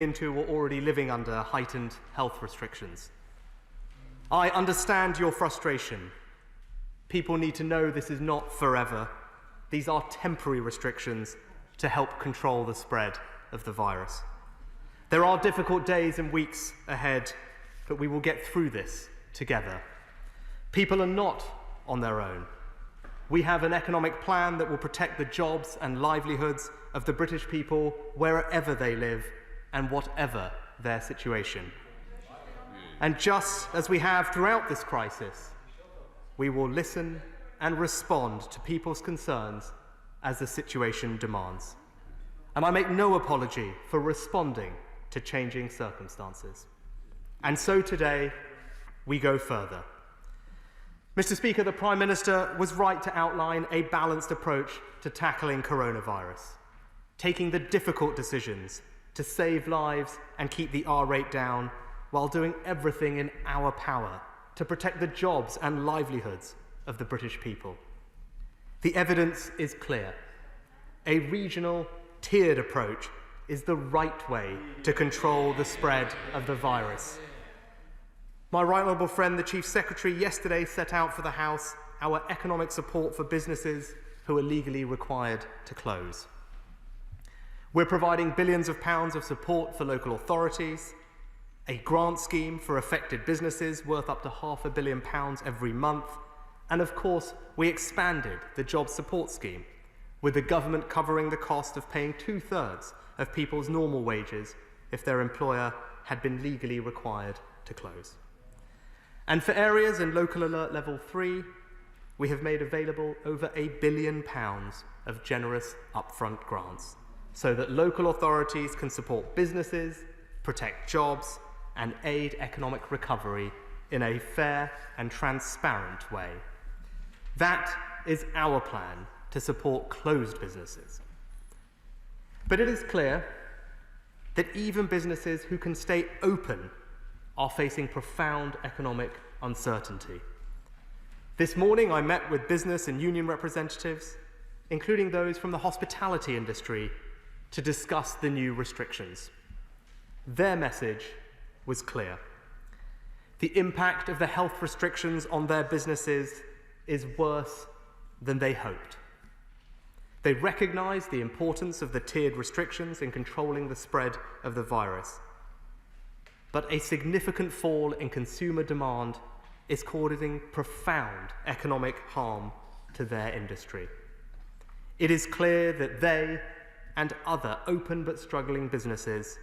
into or already living under heightened health restrictions. I understand your frustration. People need to know this is not forever. These are temporary restrictions to help control the spread of the virus. There are difficult days and weeks ahead, but we will get through this together. People are not on their own. We have an economic plan that will protect the jobs and livelihoods of the British people wherever they live and whatever their situation. And just as we have throughout this crisis, we will listen and respond to people's concerns as the situation demands. And I make no apology for responding to changing circumstances. And so today, we go further. Mr. Speaker, the Prime Minister was right to outline a balanced approach to tackling coronavirus, taking the difficult decisions to save lives and keep the R rate down while doing everything in our power to protect the jobs and livelihoods of the British people. The evidence is clear. A regional, tiered approach is the right way to control the spread of the virus. My right honourable friend, the Chief Secretary, yesterday set out for the House our economic support for businesses who are legally required to close. We're providing billions of pounds of support for local authorities, a grant scheme for affected businesses worth up to £500 million every month, and of course, we expanded the job support scheme, with the government covering the cost of paying 2/3 of people's normal wages if their employer had been legally required to close. And for areas in Local Alert Level 3, we have made available over £1 billion of generous upfront grants, so that local authorities can support businesses, protect jobs, and aid economic recovery in a fair and transparent way. That is our plan to support closed businesses. But it is clear that even businesses who can stay open are facing profound economic uncertainty. This morning I met with business and union representatives, including those from the hospitality industry, to discuss the new restrictions. Their message was clear. The impact of the health restrictions on their businesses is worse than they hoped. They recognise the importance of the tiered restrictions in controlling the spread of the virus. But a significant fall in consumer demand is causing profound economic harm to their industry. It is clear that they and other open but struggling businesses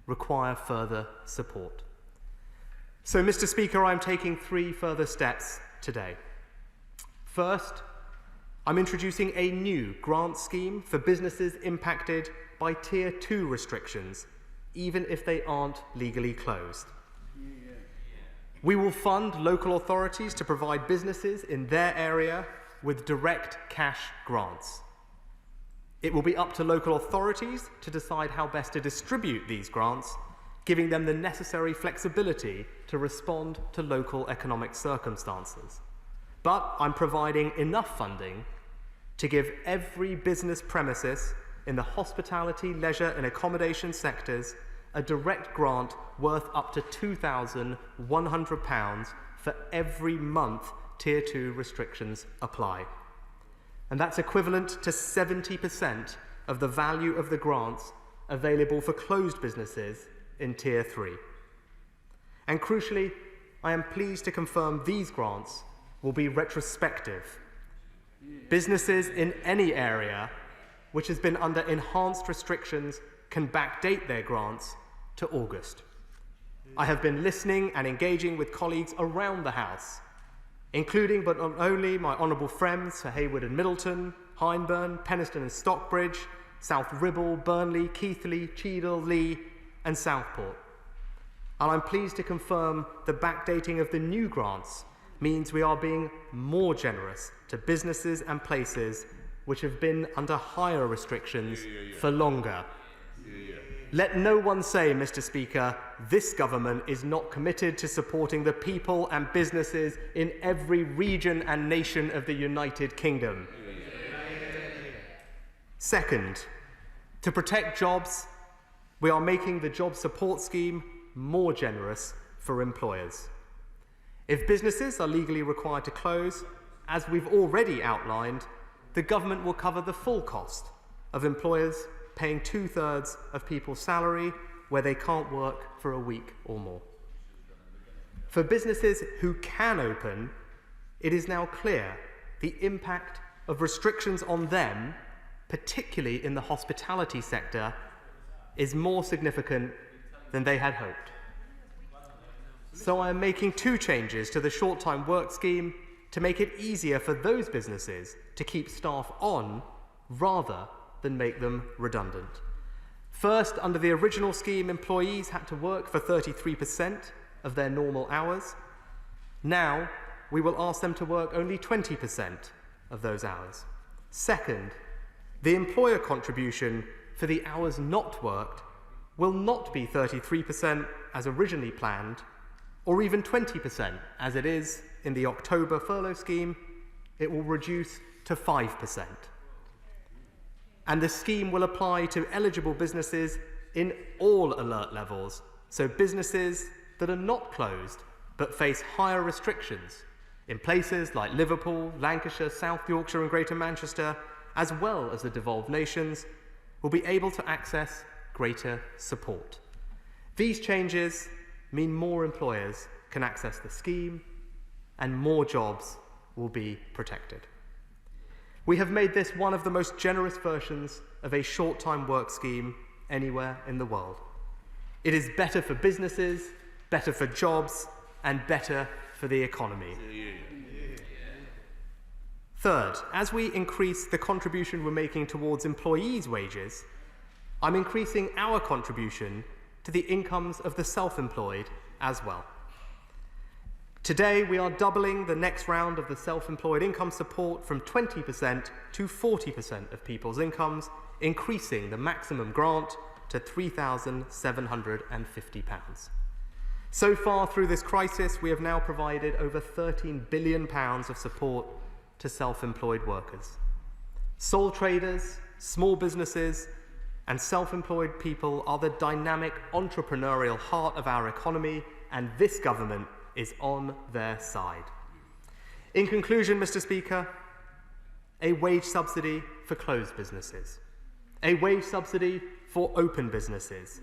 require further support. So, Mr. Speaker, I'm taking 3 further steps today. First, I'm introducing a new grant scheme for businesses impacted by Tier 2 restrictions, even if they aren't legally closed. We will fund local authorities to provide businesses in their area with direct cash grants. It will be up to local authorities to decide how best to distribute these grants, giving them the necessary flexibility to respond to local economic circumstances. But I'm providing enough funding to give every business premises in the hospitality, leisure and accommodation sectors a direct grant worth up to £2,100 for every month Tier 2 restrictions apply. And that's equivalent to 70% of the value of the grants available for closed businesses in Tier 3. And crucially, I am pleased to confirm these grants will be retrospective. Businesses in any area which has been under enhanced restrictions can backdate their grants to August. I have been listening and engaging with colleagues around the House, including but not only my honourable friends for Hayward and Middleton, Hyndburn, Penistone and Stockbridge, South Ribble, Burnley, Keighley, Cheadle, Lee and Southport. And I'm pleased to confirm the backdating of the new grants means we are being more generous to businesses and places which have been under higher restrictions for longer. Let no one say, Mr. Speaker, this government is not committed to supporting the people and businesses in every region and nation of the United Kingdom. Second, to protect jobs, We are making the job support scheme more generous for employers. If businesses are legally required to close, as we've already outlined, the government will cover the full cost of employers paying 2/3 of people's salary where they can't work for a week or more. For businesses who can open, it is now clear the impact of restrictions on them, particularly in the hospitality sector, is more significant than they had hoped. So I am making 2 changes to the short-time work scheme to make it easier for those businesses to keep staff on rather than make them redundant. First, under the original scheme, employees had to work for 33% of their normal hours. Now, we will ask them to work only 20% of those hours. Second, the employer contribution for the hours not worked will not be 33% as originally planned, or even 20% as it is in the October furlough scheme. It will reduce to 5%. And the scheme will apply to eligible businesses in all alert levels, so businesses that are not closed but face higher restrictions in places like Liverpool, Lancashire, South Yorkshire and Greater Manchester, as well as the devolved nations, will be able to access greater support. These changes mean more employers can access the scheme and more jobs will be protected. We have made this one of the most generous versions of a short-time work scheme anywhere in the world. It is better for businesses, better for jobs, and better for the economy. Third, as we increase the contribution we're making towards employees' wages, I'm increasing our contribution to the incomes of the self-employed as well. Today, we are doubling the next round of the self-employed income support from 20% to 40% of people's incomes, increasing the maximum grant to £3,750. So far through this crisis, we have now provided over £13 billion of support to self-employed workers. Sole traders, small businesses, and self-employed people are the dynamic entrepreneurial heart of our economy, and this government is on their side. In conclusion, Mr. Speaker, a wage subsidy for closed businesses, a wage subsidy for open businesses,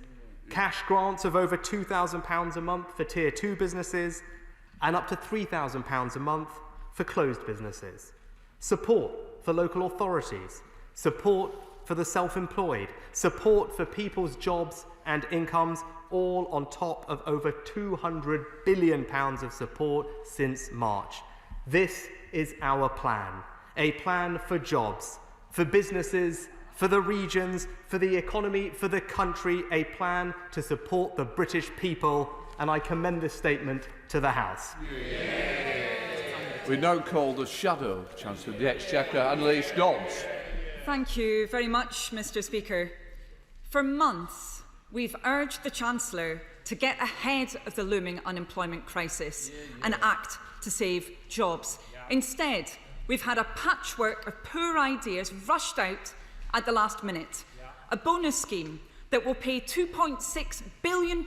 cash grants of over £2,000 a month for Tier 2 businesses, and up to £3,000 a month for closed businesses, support for local authorities, support for the self-employed, support for people's jobs and incomes, all on top of over £200 billion of support since March. This is our plan, a plan for jobs, for businesses, for the regions, for the economy, for the country, a plan to support the British people, and I commend this statement to the House. We now call the Shadow Chancellor of the Exchequer, Annalise Dodds. Thank you very much, Mr. Speaker. For months, we've urged the Chancellor to get ahead of the looming unemployment crisis and act to save jobs. Instead, we've had a patchwork of poor ideas rushed out at the last minute. A bonus scheme that will pay £2.6 billion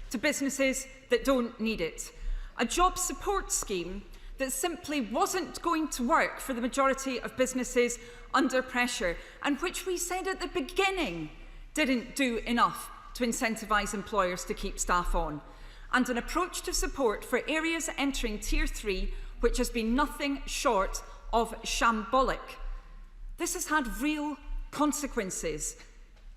to businesses that don't need it. A job support scheme that simply wasn't going to work for the majority of businesses under pressure, and which we said at the beginning didn't do enough to incentivise employers to keep staff on, and an approach to support for areas entering Tier 3 which has been nothing short of shambolic. This has had real consequences.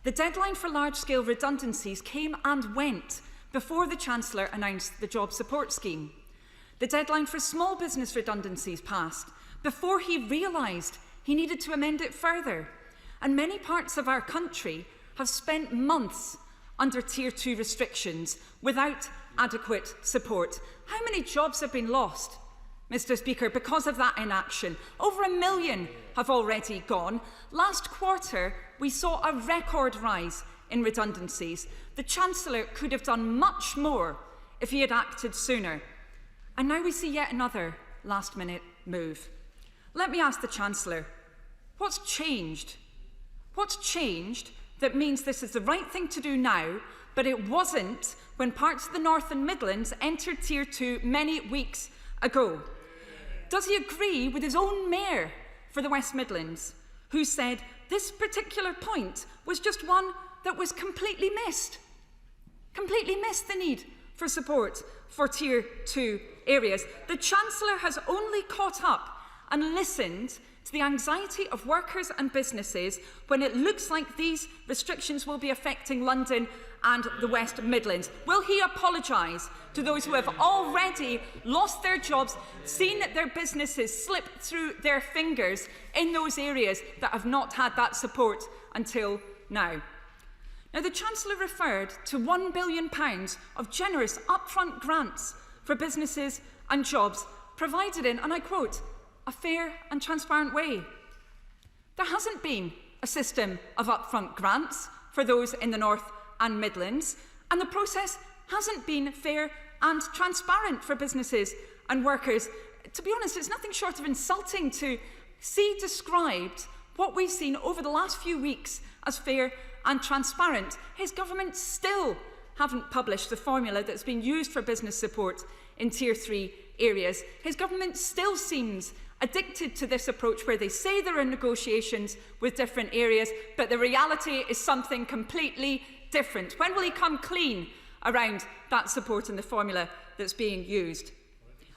The deadline for large-scale redundancies came and went before the Chancellor announced the job support scheme. The deadline for small business redundancies passed before he realised he needed to amend it further. And many parts of our country have spent months under Tier 2 restrictions without adequate support. How many jobs have been lost, Mr. Speaker, because of that inaction? Over 1 million have already gone. Last quarter, we saw a record rise in redundancies. The Chancellor could have done much more if he had acted sooner. And now we see yet another last-minute move. Let me ask the Chancellor, what's changed? What's changed that means this is the right thing to do now, but it wasn't when parts of the North and Midlands entered Tier 2 many weeks ago? Does he agree with his own mayor for the West Midlands, who said this particular point was just one that was completely missed? Completely missed the need for support for Tier 2 areas. The Chancellor has only caught up and listened to the anxiety of workers and businesses when it looks like these restrictions will be affecting London and the West Midlands. Will he apologise to those who have already lost their jobs, seen their businesses slip through their fingers in those areas that have not had that support until now? Now, the Chancellor referred to £1 billion of generous upfront grants for businesses and jobs provided in, and I quote, a fair and transparent way. There hasn't been a system of upfront grants for those in the North and Midlands, and the process hasn't been fair and transparent for businesses and workers. To be honest, it's nothing short of insulting to see described what we've seen over the last few weeks as fair and transparent. His government still haven't published the formula that's been used for business support in Tier 3 areas. His government still seems addicted to this approach where they say there are negotiations with different areas, but the reality is something completely different. When will he come clean around that support and the formula that's being used?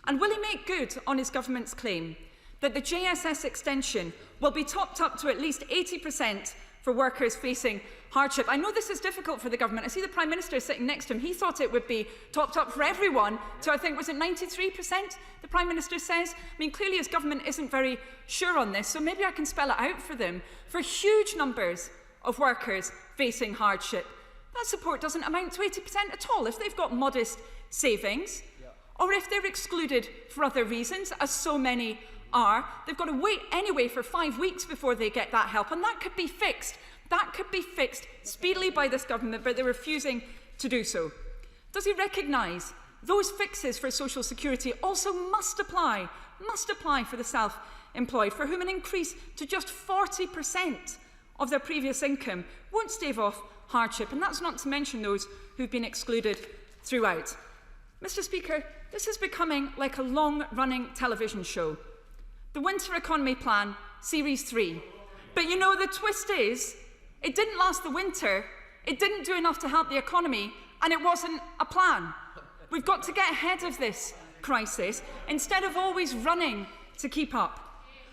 And will he make good on his government's claim that the JSS extension will be topped up to at least 80% for workers facing hardship? I know this is difficult for the government. I see the Prime Minister sitting next to him. He thought it would be topped up for everyone to, I think, was it 93%, the Prime Minister says? I mean, clearly his government isn't very sure on this, so maybe I can spell it out for them. For huge numbers of workers facing hardship, that support doesn't amount to 80% at all. If they've got modest savings, or if they're excluded for other reasons, as so many are, they've got to wait anyway for 5 weeks before they get that help, and that could be fixed. That could be fixed speedily by this government, but they're refusing to do so. Does he recognise those fixes for social security also must apply for the self-employed, for whom an increase to just 40% of their previous income won't stave off hardship, and that's not to mention those who've been excluded throughout. Mr. Speaker, this is becoming like a long-running television show. The Winter Economy Plan, Series 3. But you know, the twist is, it didn't last the winter, it didn't do enough to help the economy, and it wasn't a plan. We've got to get ahead of this crisis, instead of always running to keep up.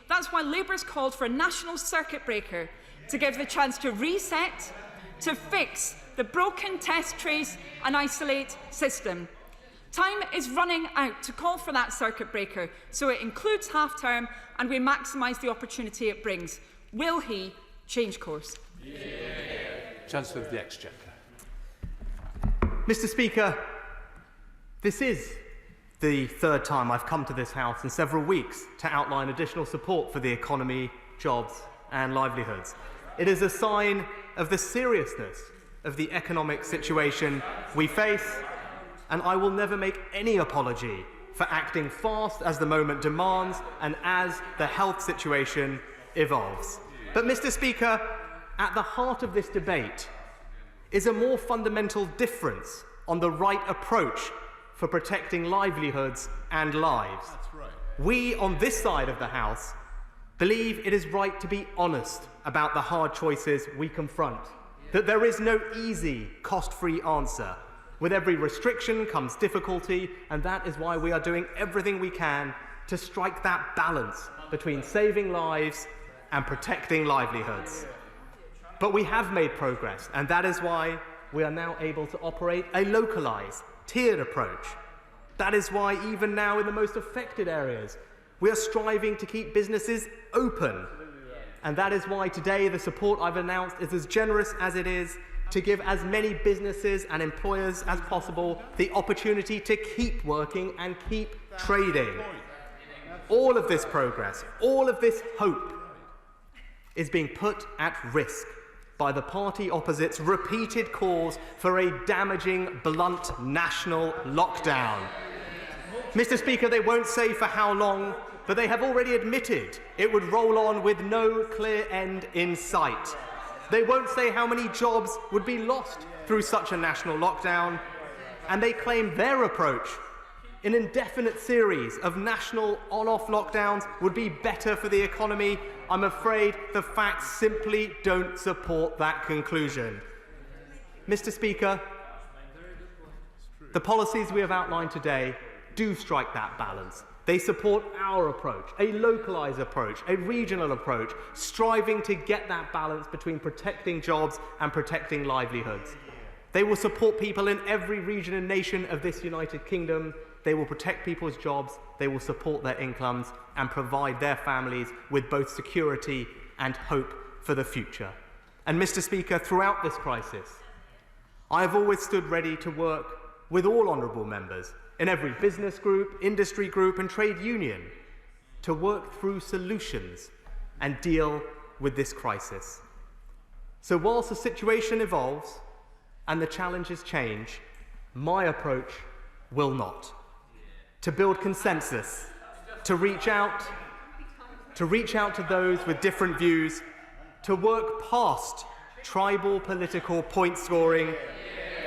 That's why Labour's called for a national circuit breaker to give the chance to reset, to fix the broken test, trace and isolate system. Time is running out to call for that circuit breaker, so it includes half-term and we maximise the opportunity it brings. Will he change course? Yeah. Chancellor of the Exchequer. Mr. Speaker, this is the third time I've come to this House in several weeks to outline additional support for the economy, jobs and livelihoods. It is a sign of the seriousness of the economic situation we face, and I will never make any apology for acting fast as the moment demands and as the health situation evolves. But, Mr. Speaker, at the heart of this debate is a more fundamental difference on the right approach for protecting livelihoods and lives. That's right. We on this side of the House believe it is right to be honest about the hard choices we confront, that there is no easy, cost-free answer. With every restriction comes difficulty, and that is why we are doing everything we can to strike that balance between saving lives and protecting livelihoods. But we have made progress, and that is why we are now able to operate a localised, tiered approach. That is why even now in the most affected areas, we are striving to keep businesses open. And that is why today the support I've announced is as generous as it is to give as many businesses and employers as possible the opportunity to keep working and keep trading. All of this progress, all of this hope is being put at risk by the party opposite's repeated calls for a damaging, blunt national lockdown. Mr. Speaker, they won't say for how long, but they have already admitted it would roll on with no clear end in sight. They won't say how many jobs would be lost through such a national lockdown. And they claim their approach, an indefinite series of national on-off lockdowns, would be better for the economy. I'm afraid the facts simply don't support that conclusion. Mr. Speaker, the policies we have outlined today do strike that balance. They support our approach, a localised approach, a regional approach, striving to get that balance between protecting jobs and protecting livelihoods. They will support people in every region and nation of this United Kingdom. They will protect people's jobs, they will support their incomes and provide their families with both security and hope for the future. And Mr. Speaker, throughout this crisis, I have always stood ready to work with all honourable members in every business group, industry group and trade union to work through solutions and deal with this crisis. So whilst the situation evolves and the challenges change, my approach will not. To build consensus, to reach out to those with different views, to work past tribal political point scoring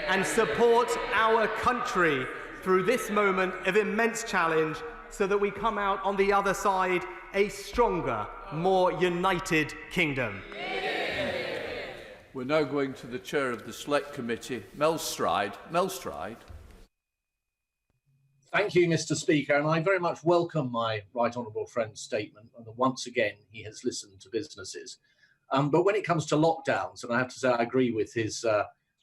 and support our country through this moment of immense challenge so that we come out on the other side a stronger, more united kingdom. We're now going to the chair of the Select Committee, Mel Stride. Mel Stride. Thank you, Mr. Speaker, and I very much welcome my right honourable friend's statement, and that once again he has listened to businesses. But when it comes to lockdowns, and I have to say I agree with his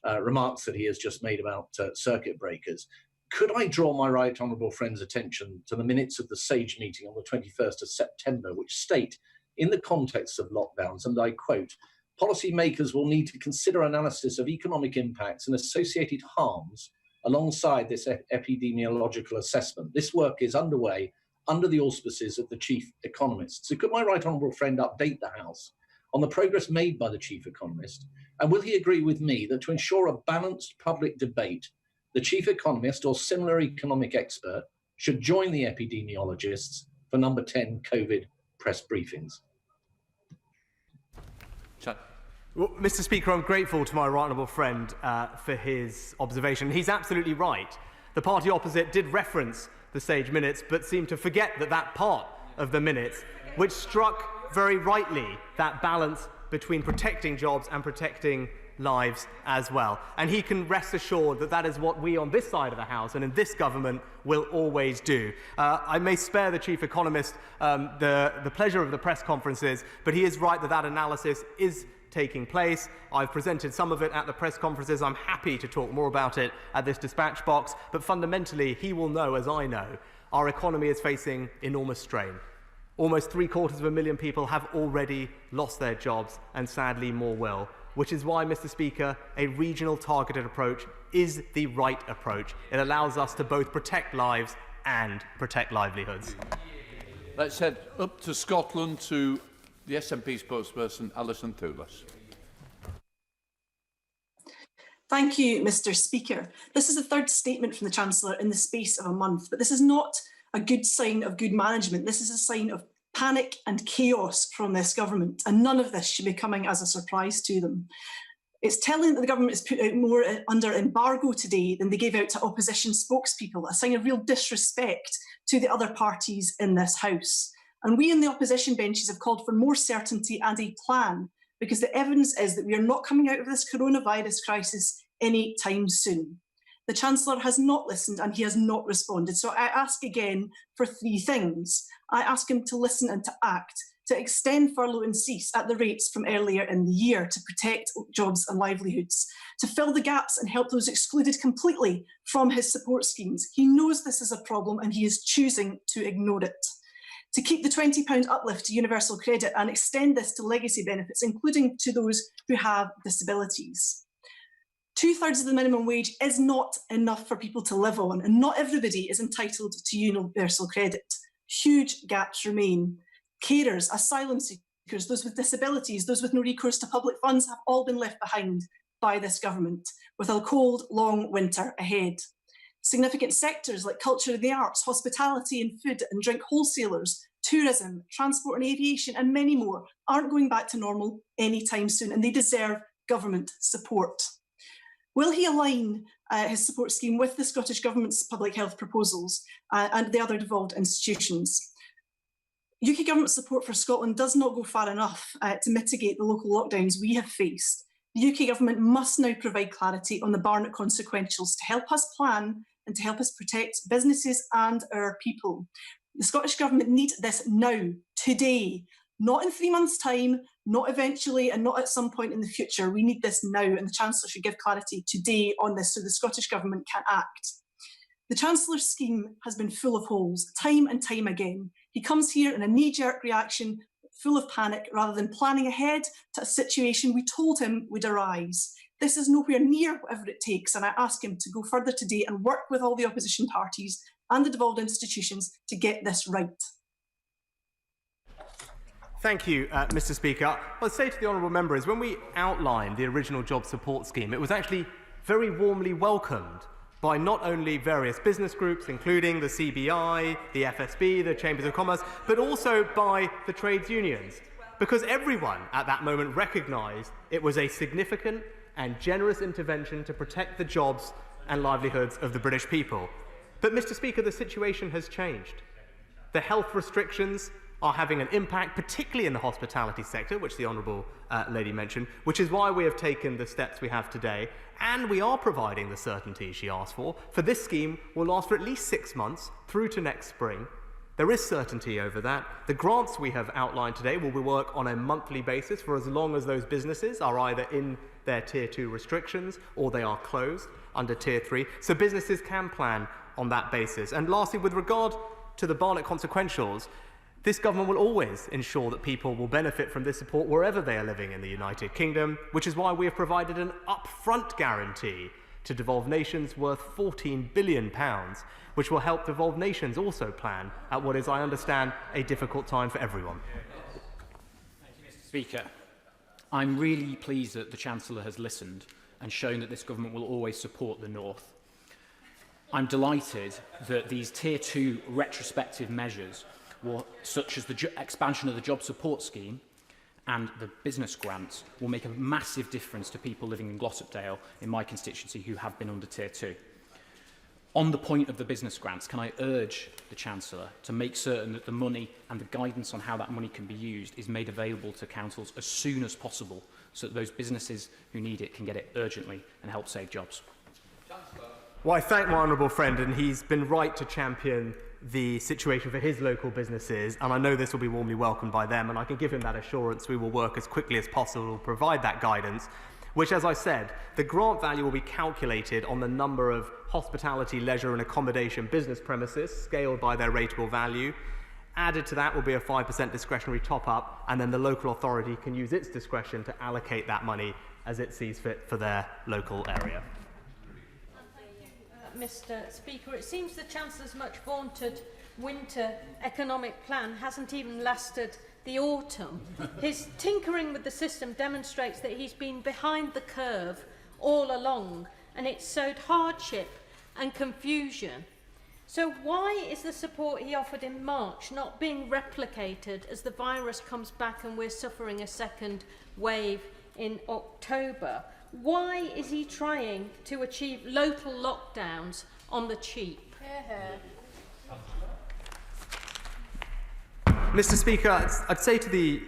remarks that he has just made about circuit breakers, could I draw my right honourable friend's attention to the minutes of the SAGE meeting on the 21st of September, which state, in the context of lockdowns, and I quote, "Policymakers will need to consider analysis of economic impacts and associated harms alongside this epidemiological assessment. This work is underway under the auspices of the chief economist." So could my right honourable friend update the House on the progress made by the chief economist? And will he agree with me that to ensure a balanced public debate, the chief economist or similar economic expert should join the epidemiologists for number 10 COVID press briefings? Well, Mr. Speaker, I'm grateful to my right honourable friend for his observation. He's absolutely right. The party opposite did reference the SAGE minutes, but seemed to forget that part of the minutes, which struck very rightly that balance between protecting jobs and protecting lives as well. And he can rest assured that that is what we on this side of the House and in this government will always do. I may spare the chief economist the pleasure of the press conferences, but he is right that analysis is taking place. I've presented some of it at the press conferences. I'm happy to talk more about it at this dispatch box, but fundamentally he will know, as I know, our economy is facing enormous strain. Almost 750,000 people have already lost their jobs, and sadly more will, which is why, Mr. Speaker, a regional targeted approach is the right approach. It allows us to both protect lives and protect livelihoods. Let's head up to Scotland to the SNP spokesperson, Alison Thewlis. Thank you, Mr. Speaker. This is the third statement from the Chancellor in the space of a month, but this is not a good sign of good management. This is a sign of panic and chaos from this government, and none of this should be coming as a surprise to them. It's telling that the government has put out more under embargo today than they gave out to opposition spokespeople, a sign of real disrespect to the other parties in this House. And we in the opposition benches have called for more certainty and a plan, because the evidence is that we are not coming out of this coronavirus crisis any time soon. The Chancellor has not listened and he has not responded. So I ask again for three things. I ask him to listen and to act, to extend furlough and cease at the rates from earlier in the year to protect jobs and livelihoods, to fill the gaps and help those excluded completely from his support schemes. He knows this is a problem and he is choosing to ignore it. To keep the £20 uplift to universal credit and extend this to legacy benefits, including to those who have disabilities. 2/3 of the minimum wage is not enough for people to live on, and not everybody is entitled to universal credit. Huge gaps remain. Carers, asylum seekers, those with disabilities, those with no recourse to public funds have all been left behind by this government, with a cold, long winter ahead. Significant sectors like culture and the arts, hospitality and food and drink wholesalers tourism, transport and aviation, and many more aren't going back to normal anytime soon, and they deserve government support. Will he align his support scheme with the Scottish Government's public health proposals and the other devolved institutions? UK Government support for Scotland does not go far enough to mitigate the local lockdowns we have faced. The UK Government must now provide clarity on the Barnett consequentials to help us plan and to help us protect businesses and our people. The Scottish Government need this now, today, not in 3 months' time, not eventually, and not at some point in the future. We need this now, and the Chancellor should give clarity today on this so the Scottish Government can act. The Chancellor's scheme has been full of holes, time and time again. He comes here in a knee-jerk reaction, full of panic, rather than planning ahead to a situation we told him would arise. This is nowhere near whatever it takes, and I ask him to go further today and work with all the opposition parties and the devolved institutions to get this right. Thank you, Mr. Speaker. What I'd say to the honourable member is when we outlined the original job support scheme, it was actually very warmly welcomed by not only various business groups, including the CBI, the FSB, the Chambers of Commerce, but also by the trades unions, because everyone at that moment recognised it was a significant and generous intervention to protect the jobs and livelihoods of the British people. But, Mr. Speaker, the situation has changed. The health restrictions are having an impact, particularly in the hospitality sector, which the Honourable Lady mentioned, which is why we have taken the steps we have today, and we are providing the certainty she asked for. For this scheme will last for at least 6 months through to next spring. There is certainty over that. The grants we have outlined today will work on a monthly basis for as long as those businesses are either in their Tier 2 restrictions or they are closed under Tier 3, so businesses can plan on that basis. And lastly, with regard to the Barnett consequentials, this government will always ensure that people will benefit from this support wherever they are living in the United Kingdom, which is why we have provided an upfront guarantee to devolved nations worth £14 billion, which will help devolved nations also plan at what is, I understand, a difficult time for everyone. Thank you, Mr. Speaker. I'm really pleased that the Chancellor has listened and shown that this government will always support the North. I'm delighted that these Tier 2 retrospective measures, such as the expansion of the job support scheme and the business grants, will make a massive difference to people living in Glossopdale, in my constituency, who have been under Tier 2. On the point of the business grants, can I urge the Chancellor to make certain that the money and the guidance on how that money can be used is made available to councils as soon as possible, so that those businesses who need it can get it urgently and help save jobs? Well, I thank my honourable friend, and he's been right to champion the situation for his local businesses, and I know this will be warmly welcomed by them, and I can give him that assurance we will work as quickly as possible to provide that guidance, which, as I said, the grant value will be calculated on the number of hospitality, leisure and accommodation business premises scaled by their rateable value. Added to that will be a 5% discretionary top-up, and then the local authority can use its discretion to allocate that money as it sees fit for their local area. Mr. Speaker, it seems the Chancellor's much vaunted winter economic plan hasn't even lasted the autumn. His tinkering with the system demonstrates that he's been behind the curve all along, and it's sowed hardship and confusion. So why is the support he offered in March not being replicated as the virus comes back and we're suffering a second wave in October? Why is he trying to achieve local lockdowns on the cheap? Mr. Speaker, I'd say to the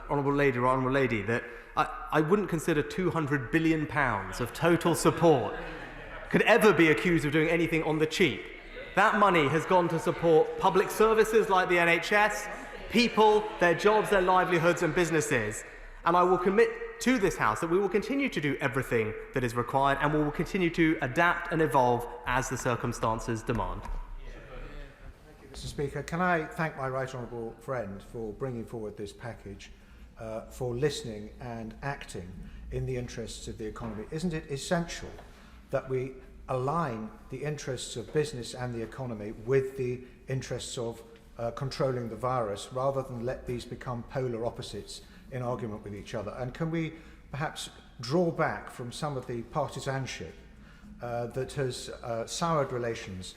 Honourable Lady that I wouldn't consider £200 billion of total support could ever be accused of doing anything on the cheap. That money has gone to support public services like the NHS, people, their jobs, their livelihoods and businesses. And I will commit to this House that we will continue to do everything that is required, and we will continue to adapt and evolve as the circumstances demand. Mr. Speaker, can I thank my right honourable friend for bringing forward this package, for listening and acting in the interests of the economy? Isn't it essential that we align the interests of business and the economy with the interests of controlling the virus, rather than let these become polar opposites in argument with each other? And can we perhaps draw back from some of the partisanship that has soured relations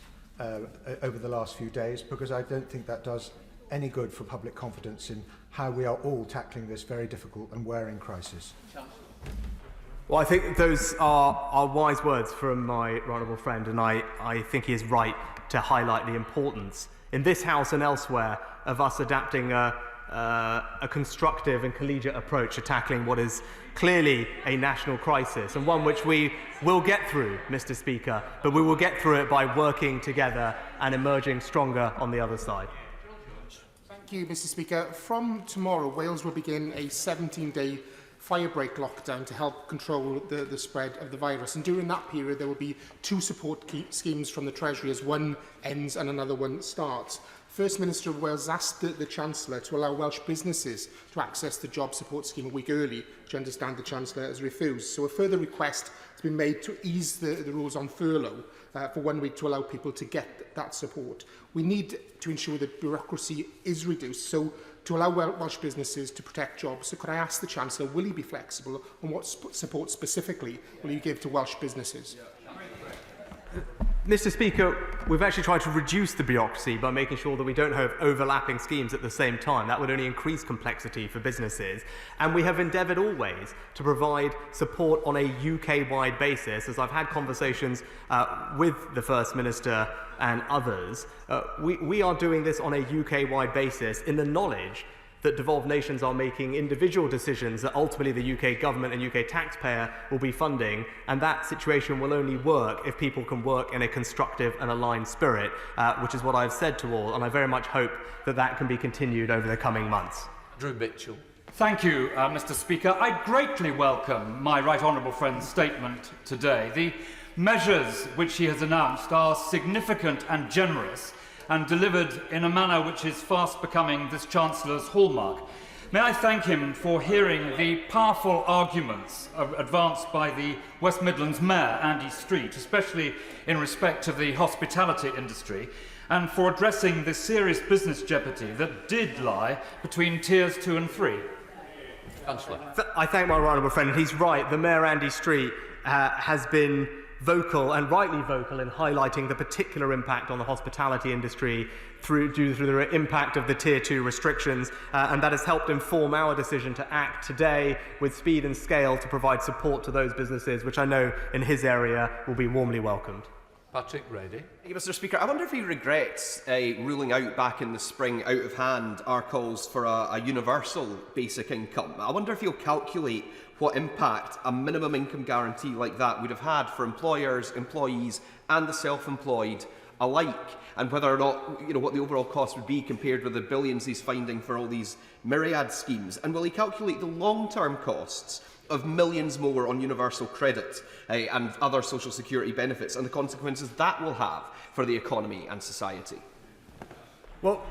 over the last few days, because I don't think that does any good for public confidence in how we are all tackling this very difficult and wearing crisis? Well, I think those are wise words from my right honourable friend, and I think he is right to highlight the importance in this House and elsewhere of us adapting a constructive and collegiate approach to tackling what is clearly a national crisis, and one which we will get through, Mr. Speaker, but we will get through it by working together and emerging stronger on the other side. Thank you, Mr. Speaker. From tomorrow, Wales will begin a 17-day firebreak lockdown to help control the spread of the virus. And during that period, there will be 2 support schemes from the Treasury as one ends and another one starts. First Minister of Wales asked the Chancellor to allow Welsh businesses to access the job support scheme a week early, which I understand the Chancellor has refused. So a further request has been made to ease the rules on furlough for 1 week to allow people to get that support. We need to ensure that bureaucracy is reduced, so to allow Welsh businesses to protect jobs. So could I ask the Chancellor, will he be flexible on what support specifically will he give to Welsh businesses? Mr. Speaker, we've actually tried to reduce the bureaucracy by making sure that we don't have overlapping schemes at the same time. That would only increase complexity for businesses. And we have endeavoured always to provide support on a UK-wide basis. As I've had conversations with the First Minister and others, we are doing this on a UK-wide basis in the knowledge that devolved nations are making individual decisions that ultimately the UK government and UK taxpayer will be funding, and that situation will only work if people can work in a constructive and aligned spirit, which is what I've said to all, and I very much hope that that can be continued over the coming months. Drew Mitchell. Thank you, Mr. Speaker. I greatly welcome my right honourable friend's statement today. The measures which he has announced are significant and generous, and delivered in a manner which is fast becoming this Chancellor's hallmark. May I thank him for hearing the powerful arguments advanced by the West Midlands Mayor, Andy Street, especially in respect of the hospitality industry, and for addressing the serious business jeopardy that did lie between tiers 2 and 3. Chancellor. I thank my right honourable friend, and he's right. The Mayor, Andy Street, has been vocal, and rightly vocal, in highlighting the particular impact on the hospitality industry due to the impact of the Tier 2 restrictions, and that has helped inform our decision to act today with speed and scale to provide support to those businesses, which I know in his area will be warmly welcomed. Patrick Ready. Thank you, Mr. Speaker. I wonder if he regrets ruling out back in the spring out of hand our calls for a universal basic income. I wonder if he'll calculate what impact a minimum income guarantee like that would have had for employers, employees and the self-employed alike, and whether or not, what the overall cost would be compared with the billions he's finding for all these myriad schemes. And will he calculate the long-term costs of millions more on universal credit and other social security benefits, and the consequences that will have for the economy and society? Well,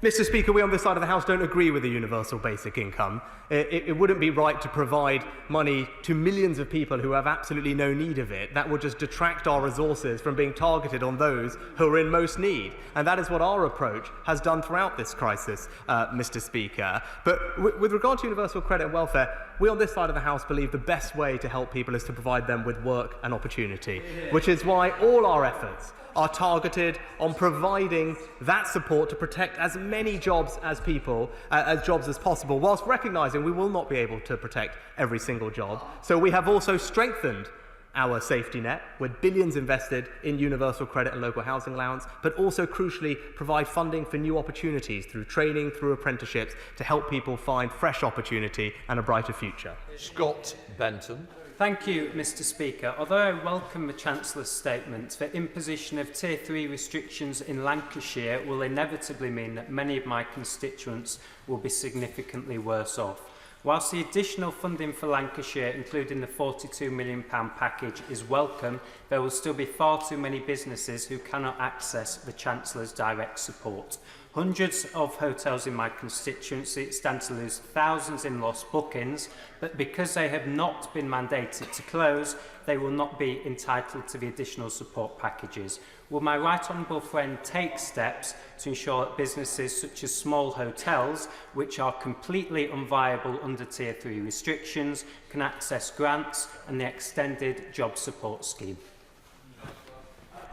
Mr. Speaker, we on this side of the House don't agree with the universal basic income. It wouldn't be right to provide money to millions of people who have absolutely no need of it. That would just detract our resources from being targeted on those who are in most need. And that is what our approach has done throughout this crisis, Mr. Speaker. But with regard to universal credit and welfare, we on this side of the House believe the best way to help people is to provide them with work and opportunity, which is why all our efforts are targeted on providing that support to protect as many jobs as possible, whilst recognising we will not be able to protect every single job. So we have also strengthened our safety net with billions invested in universal credit and local housing allowance, but also crucially provide funding for new opportunities through training, through apprenticeships, to help people find fresh opportunity and a brighter future. Scott Benton. Thank you, Mr. Speaker. Although I welcome the Chancellor's statement, the imposition of Tier 3 restrictions in Lancashire will inevitably mean that many of my constituents will be significantly worse off. Whilst the additional funding for Lancashire, including the £42 million package, is welcome, there will still be far too many businesses who cannot access the Chancellor's direct support. Hundreds of hotels in my constituency stand to lose thousands in lost bookings, but because they have not been mandated to close, they will not be entitled to the additional support packages. Will my right honourable friend take steps to ensure that businesses such as small hotels, which are completely unviable under Tier 3 restrictions, can access grants and the extended job support scheme?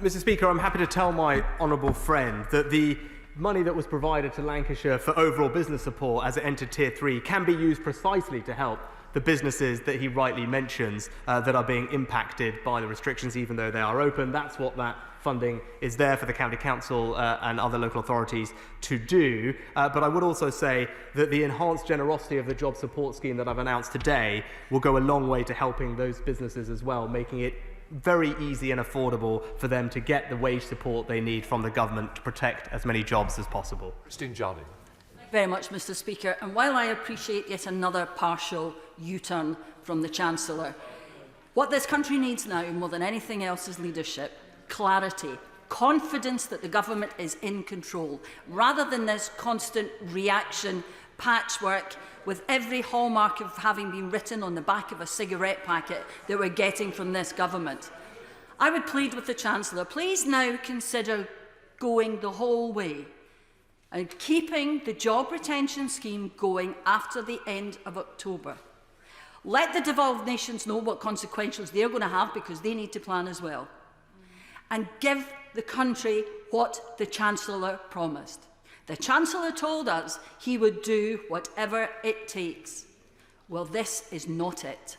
Mr. Speaker, I'm happy to tell my honourable friend that the money that was provided to Lancashire for overall business support as it entered Tier 3 can be used precisely to help the businesses that he rightly mentions that are being impacted by the restrictions, even though they are open. That's what that funding is there for the County Council and other local authorities to do. But I would also say that the enhanced generosity of the job support scheme that I've announced today will go a long way to helping those businesses as well, making it very easy and affordable for them to get the wage support they need from the government to protect as many jobs as possible. Christine Jardine. Very much, Mr. Speaker. And while I appreciate yet another partial U-turn from the Chancellor, what this country needs now more than anything else is leadership, clarity, confidence that the government is in control, rather than this constant reaction patchwork with every hallmark of having been written on the back of a cigarette packet that we're getting from this government. I would plead with the Chancellor, please now consider going the whole way and keeping the job retention scheme going after the end of October. Let the devolved nations know what consequences they're going to have, because they need to plan as well. And give the country what the Chancellor promised. The Chancellor told us he would do whatever it takes. Well, this is not it.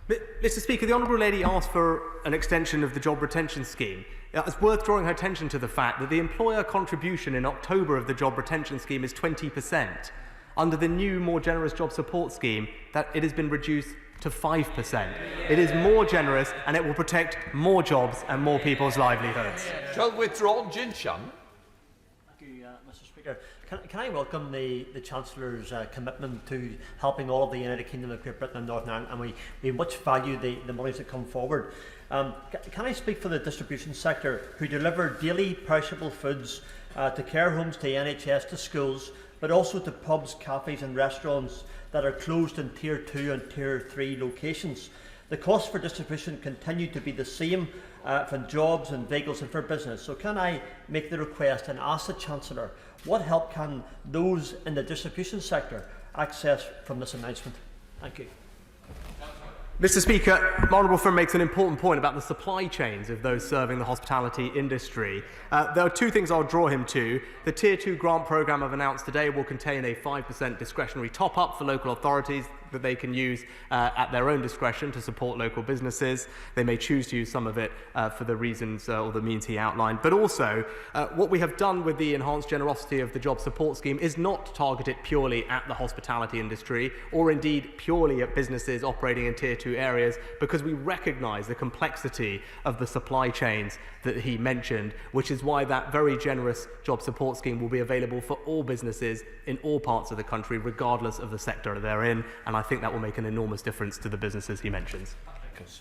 Mr. Speaker, the Honourable Lady asked for an extension of the job retention scheme. It's worth drawing her attention to the fact that the employer contribution in October of the job retention scheme is 20%. Under the new, more generous job support scheme, that it has been reduced to 5%. It is more generous and it will protect more jobs and more people's livelihoods. Shall withdrawn Jinshan? Thank you, Mr. Speaker. Can I welcome the Chancellor's commitment to helping all of the United Kingdom of Great Britain and Northern Ireland, and we much value the monies that come forward. Can I speak for the distribution sector, who deliver daily perishable foods to care homes, to NHS, to schools, but also to pubs, cafes and restaurants that are closed in Tier 2 and Tier 3 locations? The costs for distribution continue to be the same for jobs and vehicles and for business. So can I make the request and ask the Chancellor, what help can those in the distribution sector access from this announcement? Thank you. Mr. Speaker, my honourable friend makes an important point about the supply chains of those serving the hospitality industry. There are two things I'll draw him to. The Tier 2 grant programme I've announced today will contain a 5% discretionary top-up for local authorities that they can use at their own discretion to support local businesses. They may choose to use some of it for the reasons or the means he outlined. But also, what we have done with the enhanced generosity of the job support scheme is not target it purely at the hospitality industry, or indeed purely at businesses operating in Tier 2 areas, because we recognise the complexity of the supply chains that he mentioned, which is why that very generous job support scheme will be available for all businesses in all parts of the country, regardless of the sector they're in. And I think that will make an enormous difference to the businesses he mentions.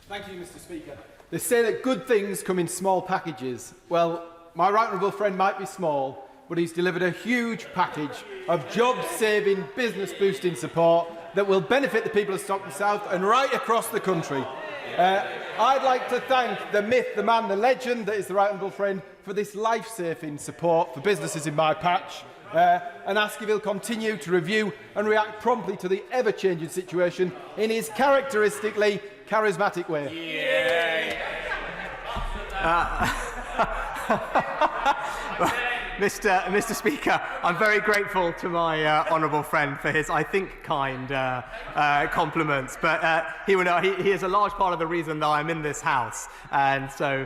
Thank you, Mr. Speaker. They say that good things come in small packages. Well, my right honourable friend might be small, but he's delivered a huge package of job-saving, business-boosting support that will benefit the people of Stockton South and right across the country. I'd like to thank the myth, the man, the legend that is the right honourable friend for this life-saving support for businesses in my patch, and ask if he'll continue to review and react promptly to the ever-changing situation in his characteristically charismatic way. Mr. Speaker, I'm very grateful to my honourable friend for his, I think, kind compliments, but he will know he is a large part of the reason that I'm in this House, and so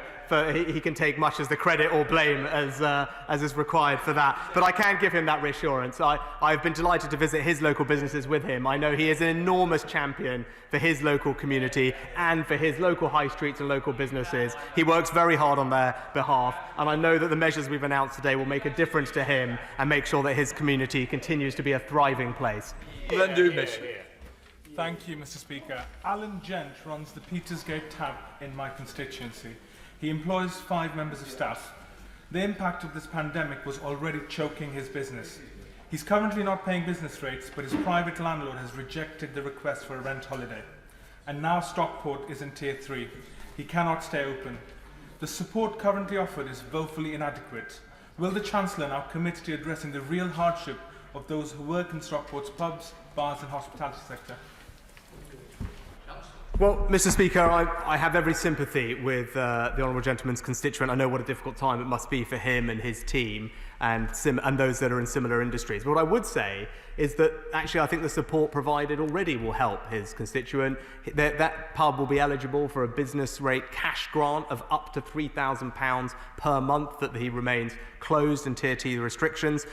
he can take much as the credit or blame as is required for that. But I can give him that reassurance. I've been delighted to visit his local businesses with him. I know he is an enormous champion for his local community and for his local high streets and local businesses. He works very hard on their behalf, and I know that the measures we've announced today will make a difference to him and make sure that his community continues to be a thriving place. Thank you, Mr. Speaker. Alan Gent runs the Petersgate Tap in my constituency. He employs 5 members of staff. The impact of this pandemic was already choking his business. He's currently not paying business rates, but his private landlord has rejected the request for a rent holiday. And now Stockport is in Tier 3. He cannot stay open. The support currently offered is woefully inadequate. Will the Chancellor now commit to addressing the real hardship of those who work in Stockport's pubs, bars and hospitality sector? Well, Mr. Speaker, I have every sympathy with the honourable gentleman's constituent. I know what a difficult time it must be for him and his team and those that are in similar industries. But what I would say is that actually I think the support provided already will help his constituent. That pub will be eligible for a business rate cash grant of up to £3,000 per month that he remains closed in Tier 2 restrictions.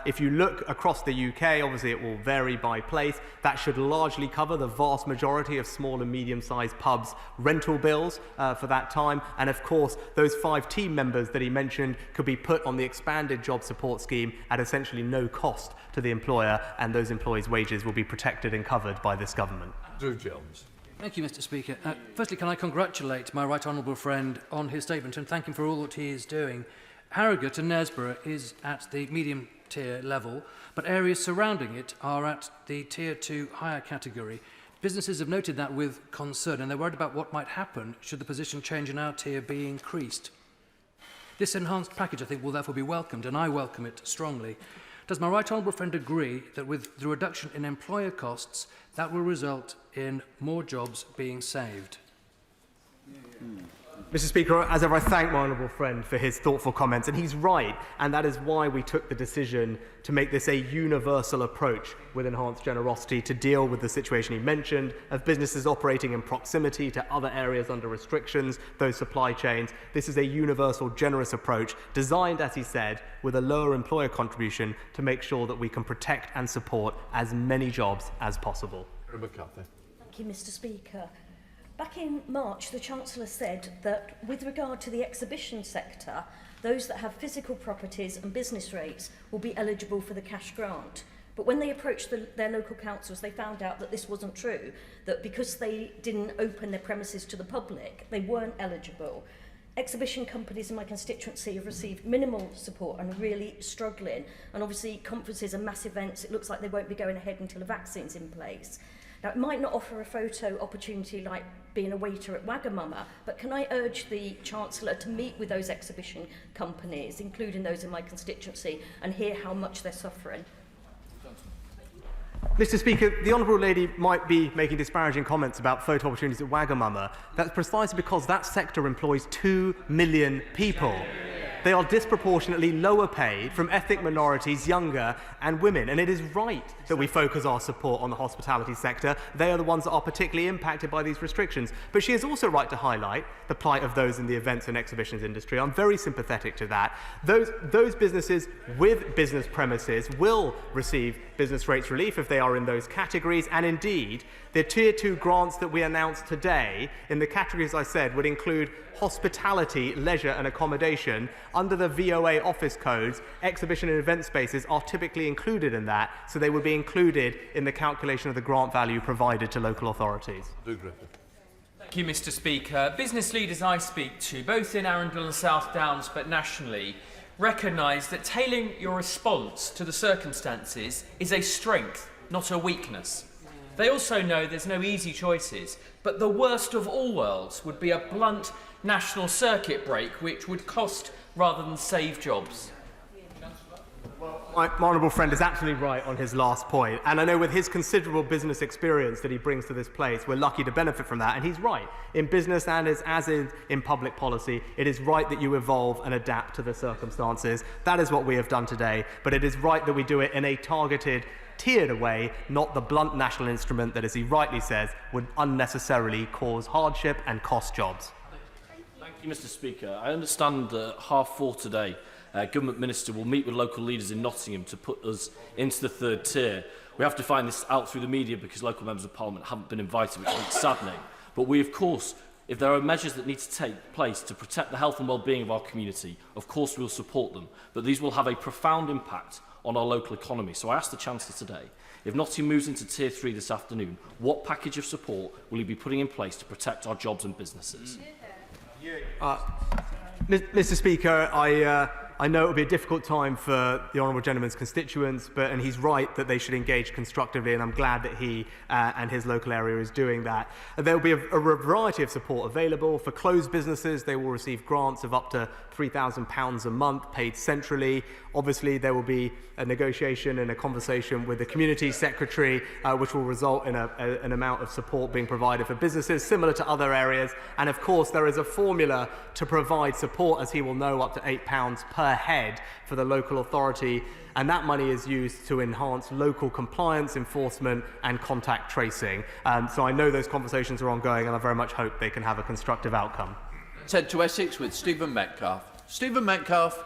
If you look across the UK, obviously it will vary by place. That should largely cover the vast majority of small and medium-sized pubs' rental bills for that time. And of course, those 5 team members that he mentioned could be put on the expanded job support scheme at essentially no cost to the employer, and those employees' wages will be protected and covered by this government. Drew Jones. Thank you, Mr. Speaker. Firstly, can I congratulate my right honourable friend on his statement and thank him for all that he is doing. Harrogate and Knaresborough is at the medium tier level, but areas surrounding it are at the Tier 2 higher category. Businesses have noted that with concern, and they're worried about what might happen should the position change in our tier be increased. This enhanced package, I think, will therefore be welcomed, and I welcome it strongly. Does my right honourable friend agree that with the reduction in employer costs, that will result in more jobs being saved? Mr. Speaker, as ever, I thank my honourable friend for his thoughtful comments, and he's right, and that is why we took the decision to make this a universal approach with enhanced generosity to deal with the situation he mentioned of businesses operating in proximity to other areas under restrictions, those supply chains. This is a universal, generous approach designed, as he said, with a lower employer contribution to make sure that we can protect and support as many jobs as possible. Thank you, Mr. Speaker. Back in March, the Chancellor said that with regard to the exhibition sector, those that have physical properties and business rates will be eligible for the cash grant. But when they approached their local councils, they found out that this wasn't true, that because they didn't open their premises to the public, they weren't eligible. Exhibition companies in my constituency have received minimal support and are really struggling. And obviously, conferences and mass events, it looks like they won't be going ahead until the vaccine's in place. Now, it might not offer a photo opportunity like being a waiter at Wagamama, but can I urge the Chancellor to meet with those exhibition companies, including those in my constituency, and hear how much they're suffering? Mr. Speaker, the Honourable Lady might be making disparaging comments about photo opportunities at Wagamama. That's precisely because that sector employs 2 million people. They are disproportionately lower paid from ethnic minorities, younger and women. And it is right that we focus our support on the hospitality sector. They are the ones that are particularly impacted by these restrictions. But she is also right to highlight the plight of those in the events and exhibitions industry. I'm very sympathetic to that. Those businesses with business premises will receive business rates relief if they are in those categories. And indeed, the Tier 2 grants that we announced today in the categories I said would include hospitality, leisure and accommodation. Under the VOA office codes, exhibition and event spaces are typically included in that, so they would be included in the calculation of the grant value provided to local authorities. Thank you, Mr. Speaker. Business leaders I speak to, both in Arundel and South Downs but nationally, recognise that tailoring your response to the circumstances is a strength, not a weakness. They also know there's no easy choices, but the worst of all worlds would be a blunt national circuit break which would cost rather than save jobs. My honourable friend is absolutely right on his last point, and I know with his considerable business experience that he brings to this place, we're lucky to benefit from that, and he's right. In business and as in public policy, it is right that you evolve and adapt to the circumstances. That is what we have done today, but it is right that we do it in a targeted, tiered way, not the blunt national instrument that, as he rightly says, would unnecessarily cause hardship and cost jobs. Thank you, Mr. Speaker. I understand that 4:30 today, Government Minister will meet with local leaders in Nottingham to put us into the 3rd tier. We have to find this out through the media because local members of Parliament haven't been invited, which is saddening. But we, of course, if there are measures that need to take place to protect the health and well-being of our community, of course we'll support them. But these will have a profound impact on our local economy. So I asked the Chancellor today, if Nottingham moves into Tier 3 this afternoon, what package of support will he be putting in place to protect our jobs and businesses? Mr. Speaker, I know it will be a difficult time for the honourable gentleman's constituents, and he's right that they should engage constructively, and I'm glad that he and his local area is doing that. There will be a variety of support available. For closed businesses, they will receive grants of up to £3,000 a month paid centrally. Obviously, there will be a negotiation and a conversation with the Community Secretary, which will result in an amount of support being provided for businesses, similar to other areas. And of course, there is a formula to provide support, as he will know, up to £8 per head for the local authority. And that money is used to enhance local compliance, enforcement and contact tracing. So I know those conversations are ongoing, and I very much hope they can have a constructive outcome. Head to Essex with Stephen Metcalfe. Stephen Metcalfe.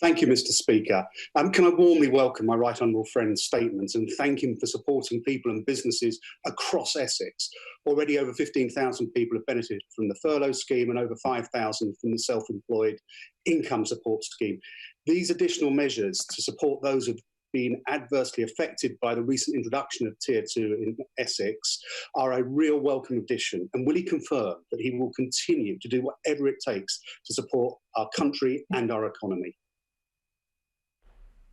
Thank you, Mr. Speaker. Can I warmly welcome my right honourable friend's statements and thank him for supporting people and businesses across Essex. Already over 15,000 people have benefited from the furlough scheme and over 5,000 from the self-employed income support scheme. These additional measures to support those who have been adversely affected by the recent introduction of Tier 2 in Essex are a real welcome addition. And will he confirm that he will continue to do whatever it takes to support our country and our economy?